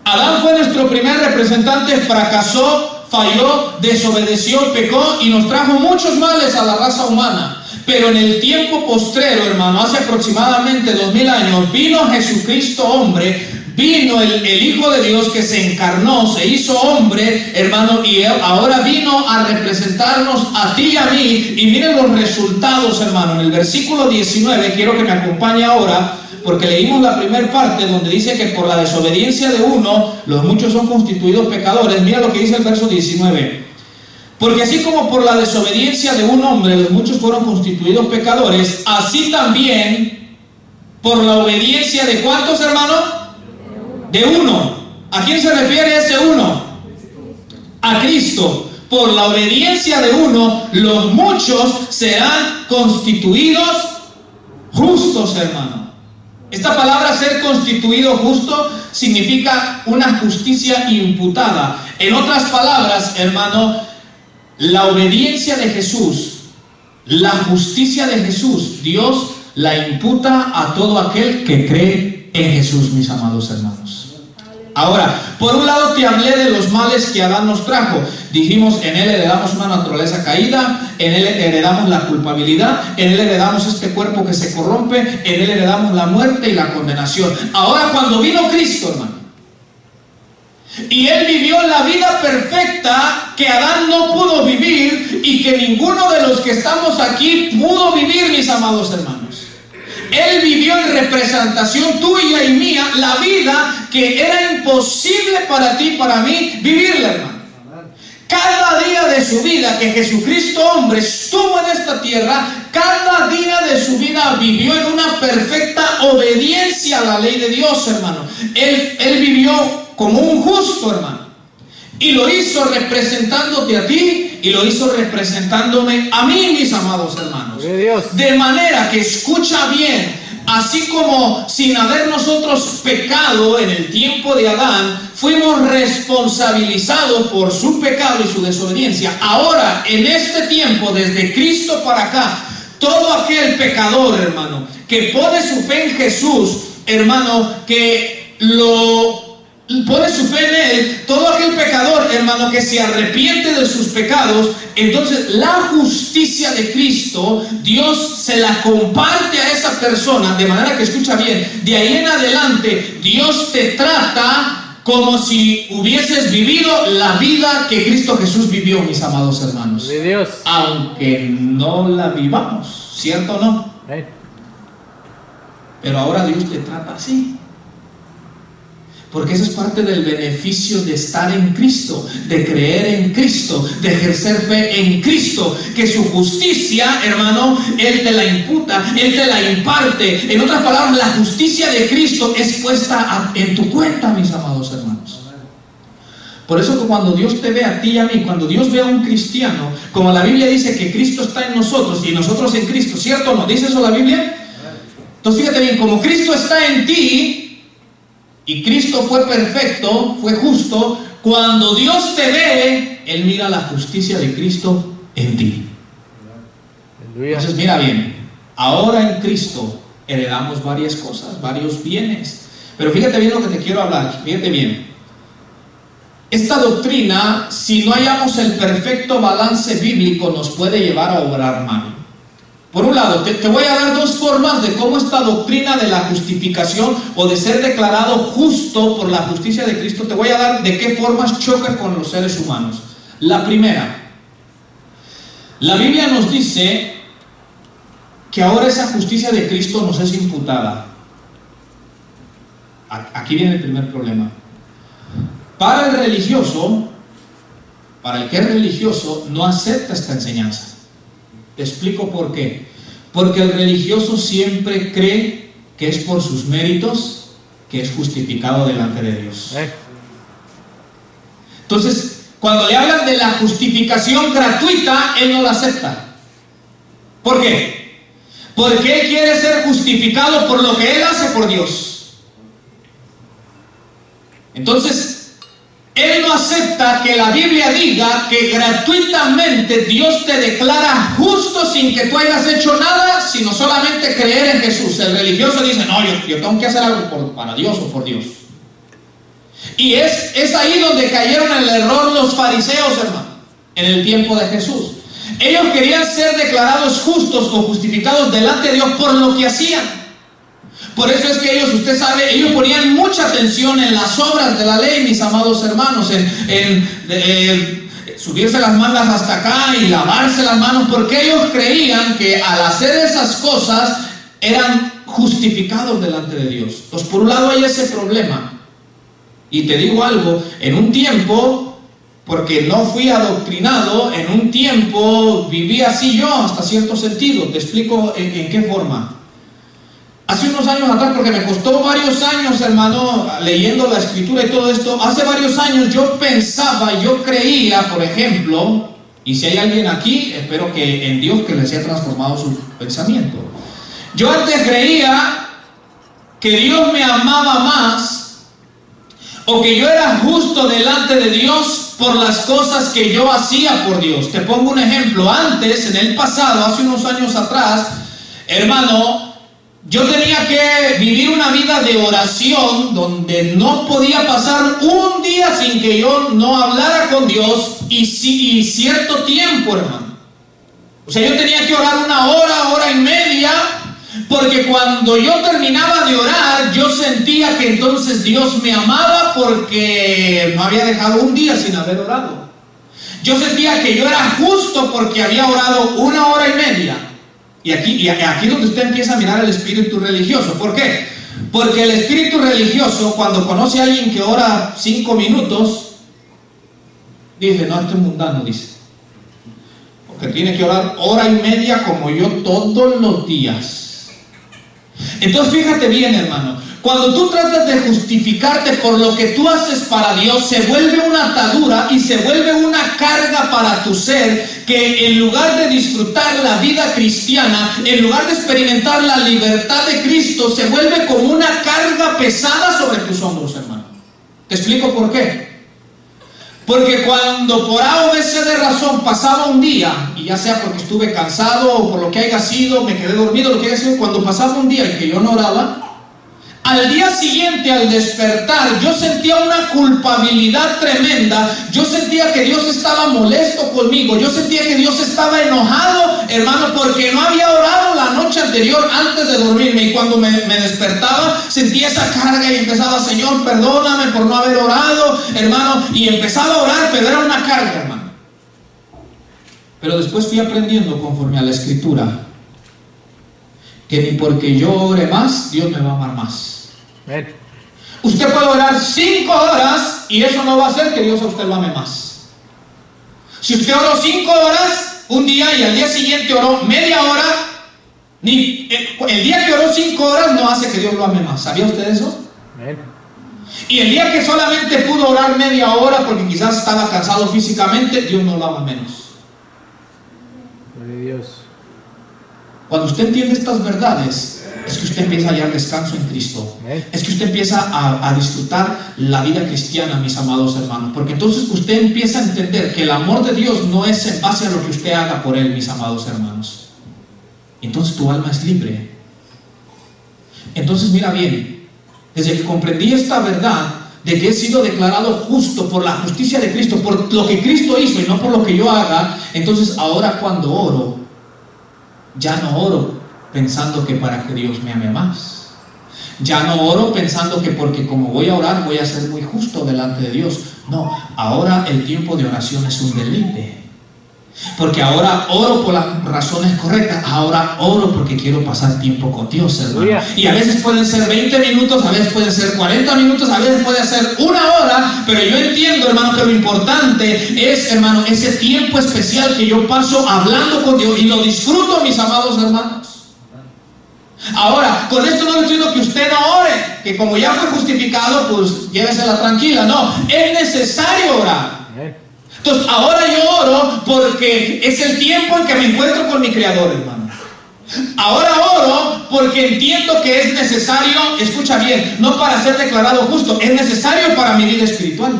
Adán fue nuestro primer representante, fracasó, falló, desobedeció, pecó y nos trajo muchos males a la raza humana. Pero en el tiempo postrero, hermano, hace aproximadamente 2000 años, vino Jesucristo hombre, vino el Hijo de Dios que se encarnó, se hizo hombre, hermano, y ahora vino a representarnos a ti y a mí. Y miren los resultados, hermano. En el versículo 19, quiero que me acompañe ahora, porque leímos la primera parte donde dice que por la desobediencia de uno, los muchos son constituidos pecadores. Mira lo que dice el verso 19. Porque así como por la desobediencia de un hombre, los muchos fueron constituidos pecadores, así también por la obediencia de ¿cuántos, hermano? De uno. ¿A quién se refiere ese uno? A Cristo. Por la obediencia de uno, los muchos serán constituidos justos, hermano. Esta palabra ser constituido justo significa una justicia imputada. En otras palabras, hermano, la obediencia de Jesús, la justicia de Jesús, Dios la imputa a todo aquel que cree en Jesús, mis amados hermanos. Ahora, por un lado te hablé de los males que Adán nos trajo. Dijimos, en él heredamos una naturaleza caída, en él heredamos la culpabilidad, en él heredamos este cuerpo que se corrompe, en él heredamos la muerte y la condenación. Ahora, cuando vino Cristo, hermano, y él vivió la vida perfecta que Adán no pudo vivir y que ninguno de los que estamos aquí pudo vivir, mis amados hermanos. Él vivió en representación tuya y mía la vida que era imposible para ti y para mí vivirla, hermano. Cada día de su vida que Jesucristo hombre estuvo en esta tierra, cada día de su vida vivió en una perfecta obediencia a la ley de Dios, hermano. Él vivió como un justo, hermano, y lo hizo representándote a ti y lo hizo representándome a mí, mis amados hermanos. De manera que, escucha bien, así como sin haber nosotros pecado en el tiempo de Adán, fuimos responsabilizados por su pecado y su desobediencia. Ahora, en este tiempo, desde Cristo para acá, todo aquel pecador, hermano, que pone su fe en Jesús, hermano, que pone su fe en él, todo aquel pecador, hermano, que se arrepiente de sus pecados, entonces la justicia de Cristo, Dios se la comparte a esa persona, de manera que, escucha bien, de ahí en adelante Dios te trata como si hubieses vivido la vida que Cristo Jesús vivió, mis amados hermanos.
De Dios.
Aunque no la vivamos, ¿cierto o no? Pero ahora Dios te trata así. Porque eso es parte del beneficio de estar en Cristo, de creer en Cristo, de ejercer fe en Cristo, que su justicia, hermano, Él te la imputa, Él te la imparte. En otras palabras, la justicia de Cristo es puesta en tu cuenta, mis amados hermanos. Por eso que cuando Dios te ve a ti y a mí, cuando Dios ve a un cristiano, como la Biblia dice que Cristo está en nosotros y nosotros en Cristo, ¿cierto o no? ¿Dice eso la Biblia? Entonces fíjate bien, como Cristo está en ti, y Cristo fue perfecto, fue justo, cuando Dios te ve, Él mira la justicia de Cristo en ti. Entonces mira bien, ahora en Cristo heredamos varias cosas, varios bienes. Pero fíjate bien lo que te quiero hablar, fíjate bien. Esta doctrina, si no hallamos el perfecto balance bíblico, nos puede llevar a obrar mal. Por un lado, te voy a dar dos formas de cómo esta doctrina de la justificación o de ser declarado justo por la justicia de Cristo, te voy a dar de qué formas choca con los seres humanos. La primera, la Biblia nos dice que ahora esa justicia de Cristo nos es imputada. Aquí viene el primer problema. Para el religioso, para el que es religioso, no acepta esta enseñanza. Te explico por qué. Porque el religioso siempre cree que es por sus méritos que es justificado delante de Dios. Entonces, cuando le hablan de la justificación gratuita, él no la acepta. ¿Por qué? Porque él quiere ser justificado por lo que él hace por Dios. Entonces, él no acepta que la Biblia diga que gratuitamente Dios te declara justo sin que tú hayas hecho nada, sino solamente creer en Jesús. El religioso dice, no, yo tengo que hacer algo para Dios o por Dios. Y es ahí donde cayeron en el error los fariseos, hermano, en el tiempo de Jesús. Ellos querían ser declarados justos o justificados delante de Dios por lo que hacían. Por eso es que ellos, usted sabe, ellos ponían mucha atención en las obras de la ley, mis amados hermanos, en subirse las mangas hasta acá y lavarse las manos, porque ellos creían que al hacer esas cosas eran justificados delante de Dios. Pues por un lado hay ese problema. Y te digo algo, en un tiempo, porque no fui adoctrinado, en un tiempo viví así yo hasta cierto sentido. Te explico en qué forma. Hace unos años atrás, porque me costó varios años, hermano, leyendo la escritura y todo esto, hace varios años yo pensaba, yo creía, por ejemplo, y si hay alguien aquí, espero que en Dios que les haya transformado su pensamiento. Yo antes creía que Dios me amaba más, o que yo era justo delante de Dios por las cosas que yo hacía por Dios. Te pongo un ejemplo. Antes, en el pasado, hace unos años atrás, hermano, yo tenía que vivir una vida de oración donde no podía pasar un día sin que yo no hablara con Dios y cierto tiempo, hermano. O sea, yo tenía que orar una hora, hora y media, porque cuando yo terminaba de orar, yo sentía que entonces Dios me amaba porque no había dejado un día sin haber orado. Yo sentía que yo era justo porque había orado una hora y media. Y aquí es donde usted empieza a mirar el espíritu religioso. ¿Por qué? Porque el espíritu religioso, cuando conoce a alguien que ora 5 minutos, dice, no, este es mundano, dice. Porque tiene que orar hora y media como yo todos los días. Entonces fíjate bien, hermano, cuando tú tratas de justificarte por lo que tú haces para Dios, se vuelve una atadura y se vuelve una carga para tu ser, que en lugar de disfrutar la vida cristiana, en lugar de experimentar la libertad de Cristo, se vuelve como una carga pesada sobre tus hombros, hermano. ¿Te explico por qué? Porque cuando por A o B, C de razón pasaba un día, y ya sea porque estuve cansado o por lo que haya sido, me quedé dormido, lo que haya sido, cuando pasaba un día en que yo no oraba, al día siguiente, al despertar, yo sentía una culpabilidad tremenda. Yo sentía que Dios estaba molesto conmigo. Yo sentía que Dios estaba enojado, hermano, porque no había orado la noche anterior antes de dormirme. Y cuando me despertaba, sentía esa carga y empezaba, Señor, perdóname por no haber orado, hermano. Y empezaba a orar, pero era una carga, hermano. Pero después fui aprendiendo conforme a la Escritura, que ni porque yo ore más, Dios me va a amar más. Bien. Usted puede orar 5 horas y eso no va a hacer que Dios a usted lo ame más. Si usted oró 5 horas un día y al día siguiente oró media hora, el día que oró 5 horas no hace que Dios lo ame más. ¿Sabía usted eso? Bien. Y el día que solamente pudo orar media hora porque quizás estaba cansado físicamente, Dios no lo ama menos. Gloria a Dios. Cuando usted entiende estas verdades, es que usted empieza a hallar descanso en Cristo. Es que usted empieza a disfrutar la vida cristiana, mis amados hermanos. Porque entonces usted empieza a entender que el amor de Dios no es en base a lo que usted haga por Él, mis amados hermanos. Entonces tu alma es libre. Entonces mira bien, desde que comprendí esta verdad de que he sido declarado justo por la justicia de Cristo, por lo que Cristo hizo y no por lo que yo haga, entonces ahora cuando oro, ya no oro pensando que para que Dios me ame más. Ya no oro pensando que porque como voy a orar voy a ser muy justo delante de Dios. No, ahora el tiempo de oración es un deleite. Porque ahora oro por las razones correctas. Ahora oro porque quiero pasar tiempo con Dios, hermano. Y a veces pueden ser 20 minutos, a veces pueden ser 40 minutos, a veces puede ser 1 hora. Pero yo entiendo, hermano, que lo importante es, hermano, ese tiempo especial que yo paso hablando con Dios. Y lo disfruto, mis amados hermanos. Ahora, con esto no le estoy diciendo que usted no ore, que como ya fue justificado, pues llévesela tranquila. No, es necesario orar. Entonces, ahora yo oro porque es el tiempo en que me encuentro con mi Creador, hermano. Ahora oro porque entiendo que es necesario, escucha bien, no para ser declarado justo, es necesario para mi vida espiritual.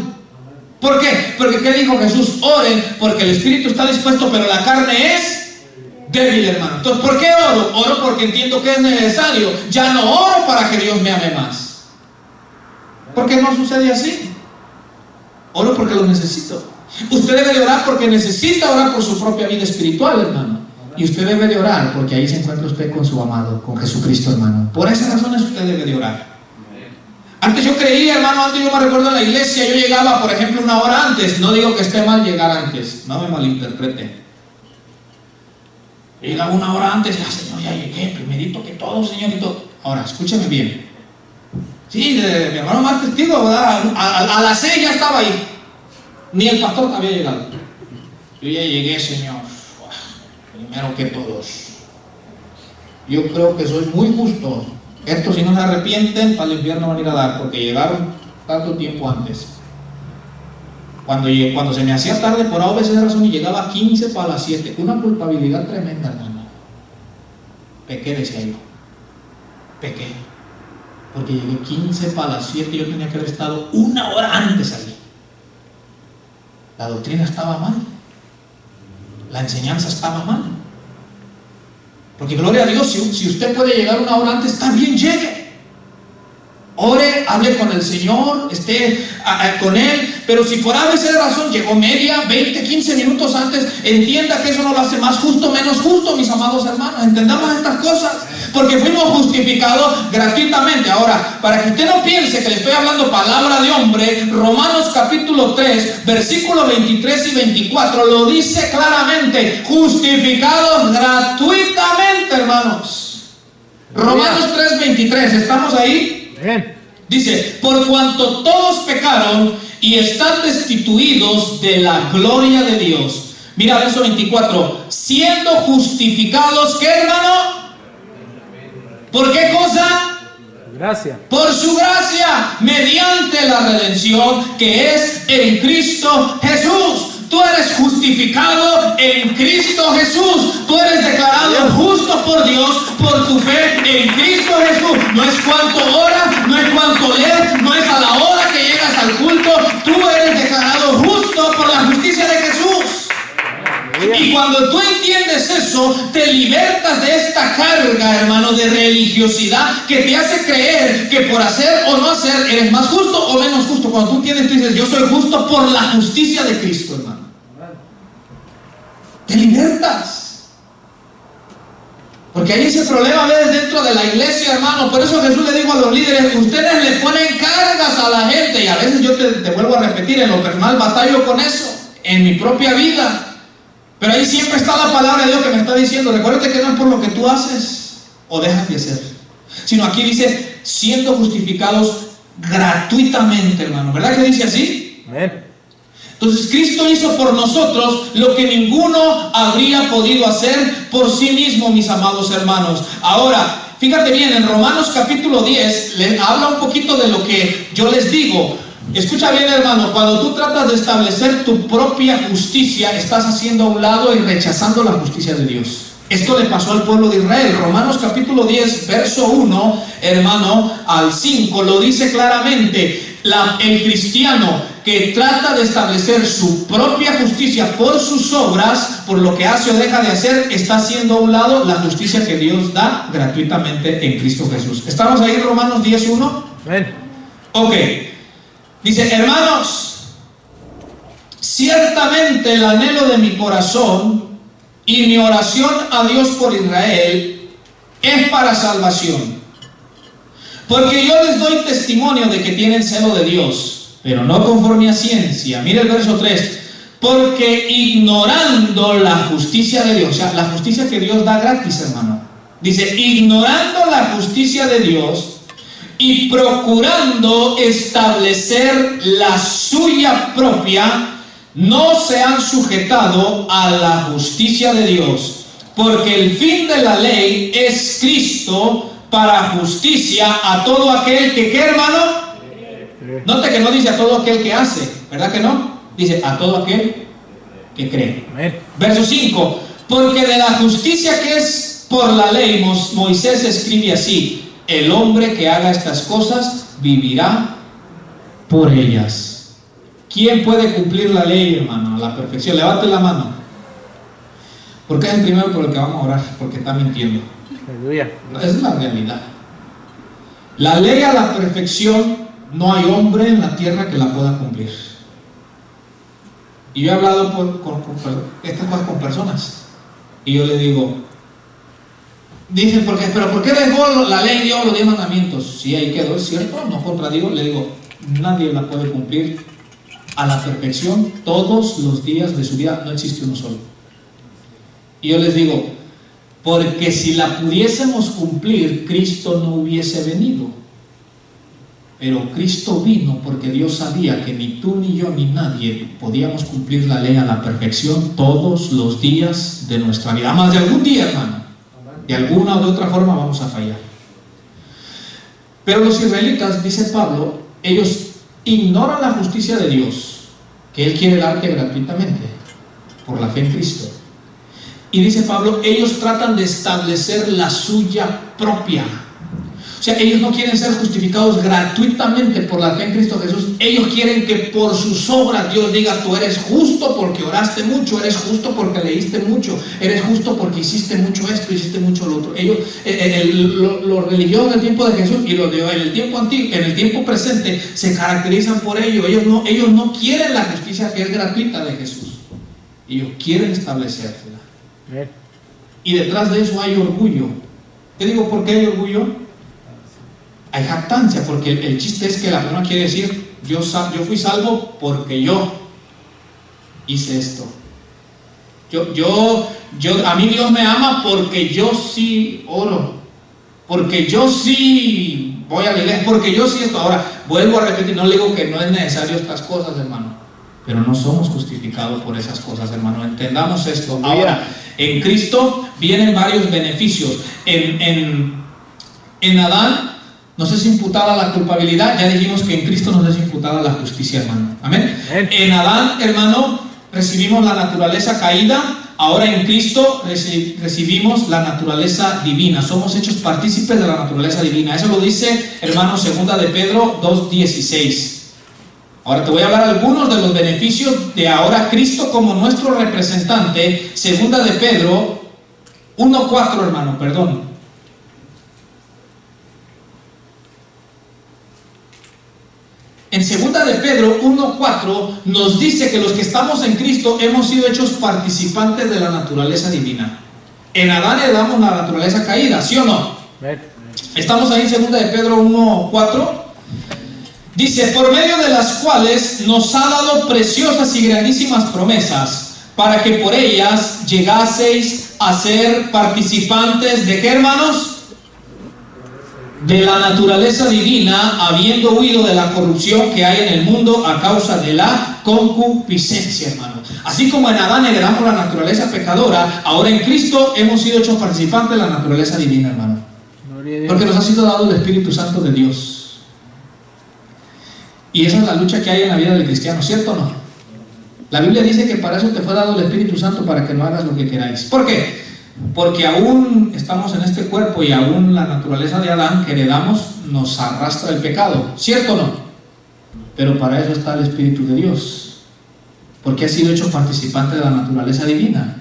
¿Por qué? Porque ¿qué dijo Jesús? Oren porque el espíritu está dispuesto, pero la carne es débil, hermano. Entonces, ¿por qué oro? Oro porque entiendo que es necesario. Ya no oro para que Dios me ame más. ¿Por qué no sucede así? Oro porque lo necesito. Usted debe de orar porque necesita orar por su propia vida espiritual, hermano. Y usted debe de orar porque ahí se encuentra usted con su amado, con Jesucristo, hermano. Por esas razones usted debe de orar. Antes yo creía, hermano, antes yo me recuerdo en la iglesia, yo llegaba, por ejemplo, una hora antes. No digo que esté mal llegar antes, no me malinterprete. Llegaba una hora antes, Señor, ya llegué, primerito que todo, Señor, y todo. Ahora, escúcheme bien. Sí, mi hermano más testigo, ¿verdad? A las 6 ya estaba ahí. Ni el pastor había llegado. Yo ya llegué, Señor. Primero que todos. Yo creo que soy muy justo. Estos, si no se arrepienten, para el infierno van a ir a dar, porque llegaron tanto tiempo antes. Cuando se me hacía tarde, por A veces razón, y llegaba a 15 para las 7. Una culpabilidad tremenda, hermano. Pequé, decía yo. Pequé. Porque llegué 15 para las 7 y yo tenía que haber estado una hora antes allí. La doctrina estaba mal. La enseñanza estaba mal. Porque gloria a Dios, si usted puede llegar una hora antes, también llegue. Ore, hable con el Señor, esté con Él. Pero si por a veces razón llegó media, 20, 15 minutos antes, entienda que eso no lo hace más justo, menos justo, mis amados hermanos. Entendamos estas cosas, porque fuimos justificados gratuitamente. Ahora, para que usted no piense que le estoy hablando palabra de hombre, Romanos capítulo 3, versículos 23 y 24 lo dice claramente: justificados gratuitamente, hermanos. Romanos 3, 23, ¿estamos ahí? Dice: por cuanto todos pecaron y están destituidos de la gloria de Dios. Mira verso 24: siendo justificados, ¿qué, hermano? ¿Por qué cosa?
Gracia.
Por su gracia, mediante la redención que es en Cristo Jesús. Tú eres justificado en Cristo Jesús. Tú eres declarado justo por Dios por tu fe en Cristo Jesús. No es cuánto oras, no es cuánto lees, no es a la hora que llegas al culto. Tú eres declarado justo por la justicia de Jesús. Y cuando tú entiendes eso, te libertas de esta carga, hermano, de religiosidad que te hace creer que por hacer o no hacer eres más justo o menos justo. Cuando tú entiendes, tú dices: yo soy justo por la justicia de Cristo, hermano. Te libertas. Porque hay ese problema a veces dentro de la iglesia, hermano. Por eso Jesús le dijo a los líderes: ustedes le ponen cargas a la gente. Y a veces yo te vuelvo a repetir, en lo personal batallo con eso, en mi propia vida. Pero ahí siempre está la palabra de Dios que me está diciendo: recuérdate que no es por lo que tú haces o dejas de hacer, sino aquí dice: siendo justificados gratuitamente, hermano. ¿Verdad que dice así?
Amén.
Entonces Cristo hizo por nosotros lo que ninguno habría podido hacer por sí mismo, mis amados hermanos. Ahora, fíjate bien, en Romanos capítulo 10 le habla un poquito de lo que yo les digo. Escucha bien, hermano, cuando tú tratas de establecer tu propia justicia, estás haciendo a un lado y rechazando la justicia de Dios. Esto le pasó al pueblo de Israel. Romanos capítulo 10, verso 1, hermano, al 5, lo dice claramente. El cristiano que trata de establecer su propia justicia por sus obras, por lo que hace o deja de hacer, está haciendo a un lado la justicia que Dios da gratuitamente en Cristo Jesús. ¿Estamos ahí en Romanos 10, 1?
Amén.
Ok. Dice: hermanos, ciertamente el anhelo de mi corazón y mi oración a Dios por Israel es para salvación. Porque yo les doy testimonio de que tienen celo de Dios, pero no conforme a ciencia. Mira el verso 3. Porque ignorando la justicia de Dios, o sea, la justicia que Dios da gratis, hermano. Dice: ignorando la justicia de Dios y procurando establecer la suya propia, no se han sujetado a la justicia de Dios, porque el fin de la ley es Cristo para justicia a todo aquel que, ¿qué, hermano? Note que no dice a todo aquel que hace, ¿verdad que no? Dice a todo aquel que cree. Verso 5: porque de la justicia que es por la ley, Moisés escribe así: el hombre que haga estas cosas vivirá por ellas. ¿Quién puede cumplir la ley, hermano, a la perfección? Levante la mano. Porque es el primero por el que vamos a orar, porque está mintiendo.
Aleluya.
Esa es la realidad. La ley a la perfección, no hay hombre en la tierra que la pueda cumplir. Y yo he hablado con estas cosas con personas. Y yo le digo, dicen, ¿pero por qué dejó la ley de Dios, los 10 mandamientos? Sí, ahí quedó, es cierto, no contradigo. Le digo, nadie la puede cumplir a la perfección todos los días de su vida, no existe uno solo. Y yo les digo, porque si la pudiésemos cumplir, Cristo no hubiese venido. Pero Cristo vino porque Dios sabía que ni tú, ni yo, ni nadie podíamos cumplir la ley a la perfección todos los días de nuestra vida. Más de algún día, hermano, de alguna o de otra forma vamos a fallar. Pero los israelitas, dice Pablo, ellos ignoran la justicia de Dios, que Él quiere darte gratuitamente por la fe en Cristo. Y dice Pablo, ellos tratan de establecer la suya propia. O sea, ellos no quieren ser justificados gratuitamente por la fe en Cristo Jesús. Ellos quieren que por sus obras Dios diga, tú eres justo porque oraste mucho, eres justo porque leíste mucho, eres justo porque hiciste mucho esto, hiciste mucho lo otro. Ellos, los religiosos del tiempo de Jesús y los de en el tiempo antiguo, en el tiempo presente, se caracterizan por ello. Ellos no quieren la justicia que es gratuita de Jesús. Ellos quieren establecérsela. Y detrás de eso hay orgullo. Te digo, ¿por qué hay orgullo? Hay jactancia, porque el chiste es que la persona quiere decir, yo fui salvo porque yo hice esto. A mí Dios me ama porque yo sí oro, porque yo sí voy a la iglesia, porque yo sí esto. Ahora, vuelvo a repetir, no le digo que no es necesario estas cosas, hermano, pero no somos justificados por esas cosas, hermano. Entendamos esto. Ahora, en Cristo vienen varios beneficios. En Adán nos es imputada la culpabilidad. Ya dijimos que en Cristo nos es imputada la justicia, hermano. Amén. En Adán, hermano, recibimos la naturaleza caída. Ahora en Cristo recibimos la naturaleza divina. Somos hechos partícipes de la naturaleza divina. Eso lo dice, hermano, 2 de Pedro 2:16. Ahora te voy a hablar algunos de los beneficios de ahora Cristo como nuestro representante. 2 de Pedro 1:4, hermano, perdón. En 2 de Pedro 1:4 nos dice que los que estamos en Cristo hemos sido hechos participantes de la naturaleza divina. En Adán heredamos la naturaleza caída, ¿sí o no? Estamos ahí en 2 de Pedro 1:4. Dice, por medio de las cuales nos ha dado preciosas y grandísimas promesas, para que por ellas llegaseis a ser participantes de ¿qué, hermanos? De la naturaleza divina, habiendo huido de la corrupción que hay en el mundo a causa de la concupiscencia, hermano. Así como en Adán heredamos la naturaleza pecadora, ahora en Cristo hemos sido hechos participantes de la naturaleza divina, hermano. Porque nos ha sido dado el Espíritu Santo de Dios. Y esa es la lucha que hay en la vida del cristiano, ¿cierto o no? La Biblia dice que para eso te fue dado el Espíritu Santo, para que no hagas lo que queráis. ¿Por qué? Porque aún estamos en este cuerpo y aún la naturaleza de Adán que heredamos nos arrastra el pecado, ¿cierto o no? Pero para eso está el Espíritu de Dios, porque has sido hecho participante de la naturaleza divina.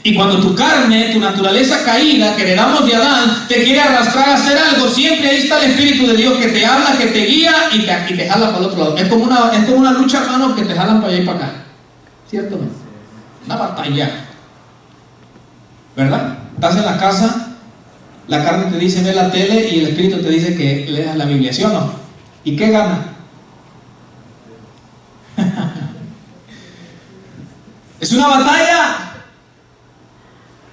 Y cuando tu carne, tu naturaleza caída que heredamos de Adán, te quiere arrastrar a hacer algo, siempre ahí está el Espíritu de Dios que te habla, que te guía y te jala para el otro lado. Es como una lucha, hermano, que te jalan para allá y para acá, ¿cierto o no? Una batalla, ¿verdad? Estás en la casa, la carne te dice ve la tele y el Espíritu te dice que leas la Biblia, ¿sí o no? ¿Y qué gana? Es una batalla.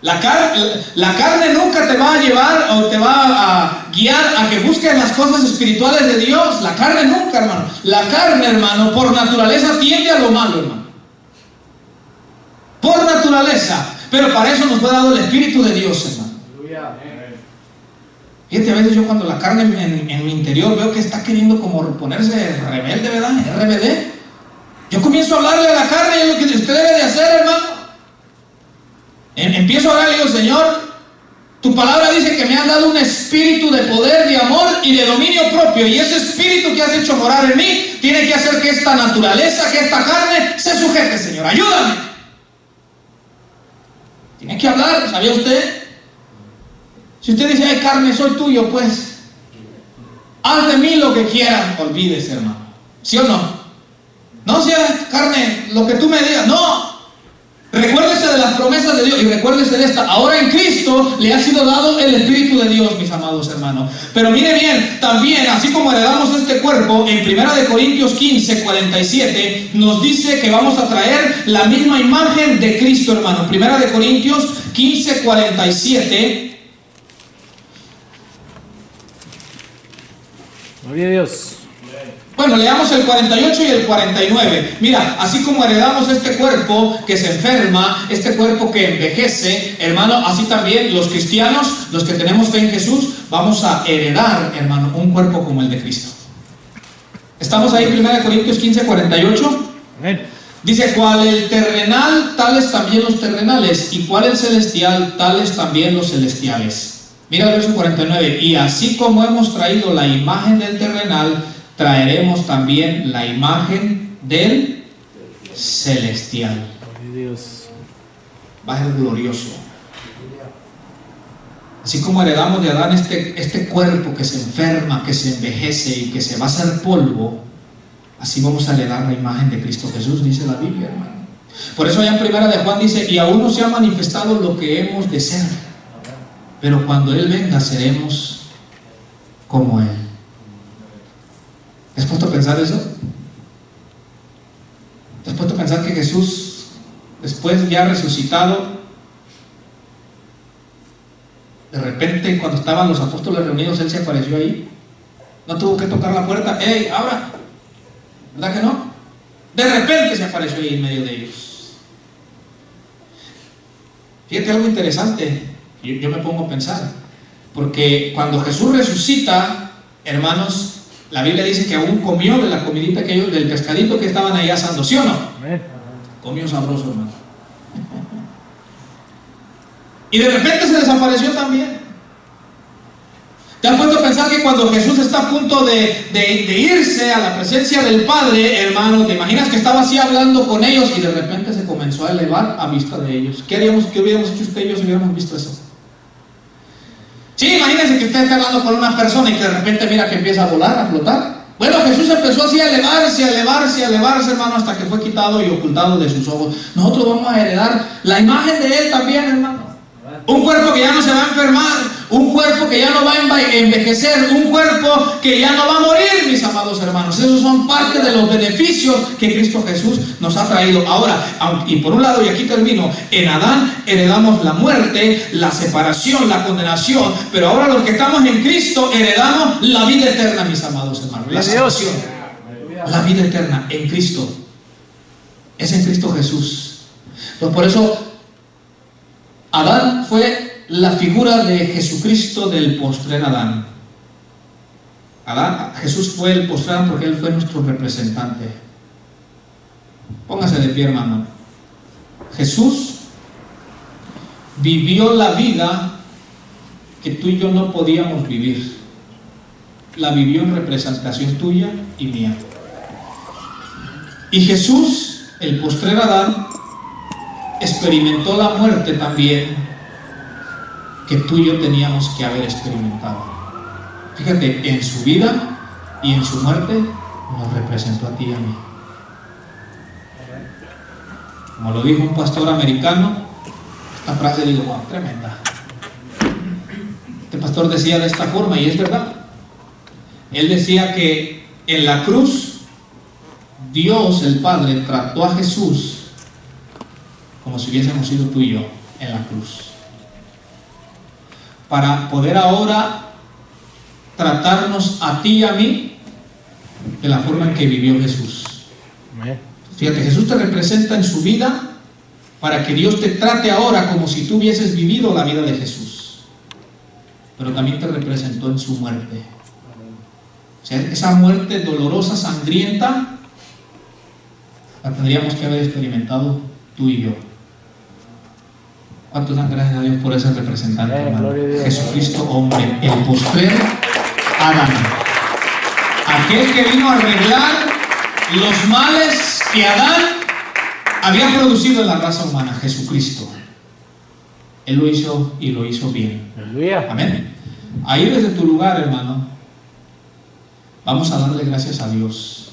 La carne nunca te va a llevar o te va a guiar a que busques las cosas espirituales de Dios. La carne nunca, hermano. La carne, hermano, por naturaleza tiende a lo malo, hermano. Por naturaleza. Pero para eso nos fue dado el Espíritu de Dios, hermano. Fíjate, a veces yo cuando la carne en mi interior veo que está queriendo como ponerse rebelde, ¿verdad? RBD. Yo comienzo a hablarle a la carne y es lo que usted debe de hacer, hermano. Empiezo a orar y digo, Señor, tu palabra dice que me has dado un espíritu de poder, de amor y de dominio propio, y ese espíritu que has hecho morar en mí tiene que hacer que esta naturaleza, que esta carne se sujete, Señor, ayúdame. Tiene que hablar, ¿sabía usted? Si usted dice, ay, carne, soy tuyo, pues haz de mí lo que quieras. Olvídese, hermano, ¿sí o no? No sea carne lo que tú me digas, no. Recuérdese de las promesas de Dios y recuérdese de esta. Ahora en Cristo le ha sido dado el Espíritu de Dios, mis amados hermanos. Pero mire bien, también, así como heredamos este cuerpo, en 1 Corintios 15, 47, nos dice que vamos a traer la misma imagen de Cristo, hermano. 1 Corintios 15, 47.
Gloria a Dios.
Bueno, leamos el 48 y el 49. Mira, así como heredamos este cuerpo que se enferma, este cuerpo que envejece, hermano, así también los cristianos, los que tenemos fe en Jesús, vamos a heredar, hermano, un cuerpo como el de Cristo. ¿Estamos ahí? 1 Corintios 15, 48.
Amén.
Dice, cual el terrenal, tales también los terrenales, y cual el celestial, tales también los celestiales. Mira el verso 49. Y así como hemos traído la imagen del terrenal, traeremos también la imagen del celestial.
Dios.
Va a ser glorioso. Así como heredamos de Adán este cuerpo que se enferma, que se envejece y que se va a hacer polvo, así vamos a heredar la imagen de Cristo Jesús, dice la Biblia, hermano. Por eso allá en 1 de Juan dice, y aún no se ha manifestado lo que hemos de ser, pero cuando Él venga seremos como Él. ¿Te has puesto a pensar eso? ¿Te has puesto a pensar que Jesús, después ya resucitado, de repente cuando estaban los apóstoles reunidos, Él se apareció ahí? No tuvo que tocar la puerta. ¡Ey, abra! ¿Verdad que no? De repente se apareció ahí en medio de ellos. Fíjate algo interesante. Yo me pongo a pensar. Porque cuando Jesús resucita, hermanos, la Biblia dice que aún comió de la comidita que ellos, del pescadito que estaban ahí asando, ¿sí o no? Comió sabroso, hermano. Y de repente se desapareció también. ¿Te has puesto a pensar que cuando Jesús está a punto de irse a la presencia del Padre, hermano, te imaginas que estaba así hablando con ellos y de repente se comenzó a elevar a vista de ellos? ¿Qué hubiéramos hecho usted y yo si hubiéramos visto eso? Sí, imagínense que usted está hablando con una persona y que de repente mira que empieza a volar, a flotar. Bueno, Jesús empezó así a elevarse, hermano, hasta que fue quitado y ocultado de sus ojos. Nosotros vamos a heredar la imagen de Él también, hermano. Un cuerpo que ya no se va a enfermar, un cuerpo que ya no va a envejecer, un cuerpo que ya no va a morir, mis amados hermanos. Esos son parte de los beneficios que Cristo Jesús nos ha traído. Ahora, y por un lado, y aquí termino, en Adán heredamos la muerte, la separación, la condenación, pero ahora los que estamos en Cristo heredamos la vida eterna, mis amados hermanos. La salvación, la vida eterna en Cristo. Es en Cristo Jesús. Entonces, por eso Adán fue la figura de Jesucristo del postrer Adán. Jesús fue el postrer Adán porque Él fue nuestro representante. Póngase de pie, hermano. Jesús vivió la vida que tú y yo no podíamos vivir. La vivió en representación tuya y mía. Y Jesús, el postrer Adán, experimentó la muerte también que tú y yo teníamos que haber experimentado. Fíjate, en su vida y en su muerte nos representó a ti y a mí. Como lo dijo un pastor americano, esta frase digo, wow, tremenda. Este pastor decía de esta forma, y es verdad. Él decía que en la cruz Dios el Padre trató a Jesús como si hubiésemos sido tú y yo en la cruz, para poder ahora tratarnos a ti y a mí de la forma en que vivió Jesús. Fíjate, Jesús te representa en su vida para que Dios te trate ahora como si tú hubieses vivido la vida de Jesús, pero también te representó en su muerte. O sea, esa muerte dolorosa, sangrienta, la tendríamos que haber experimentado tú y yo. ¿Cuántos dan gracias a Dios por ese representante, hermano? Jesucristo, hombre, el postrer Adán, aquel que vino a arreglar los males que Adán había producido en la raza humana. Jesucristo, Él lo hizo y lo hizo bien. Amén. Ahí desde tu lugar, hermano, vamos a darle gracias a Dios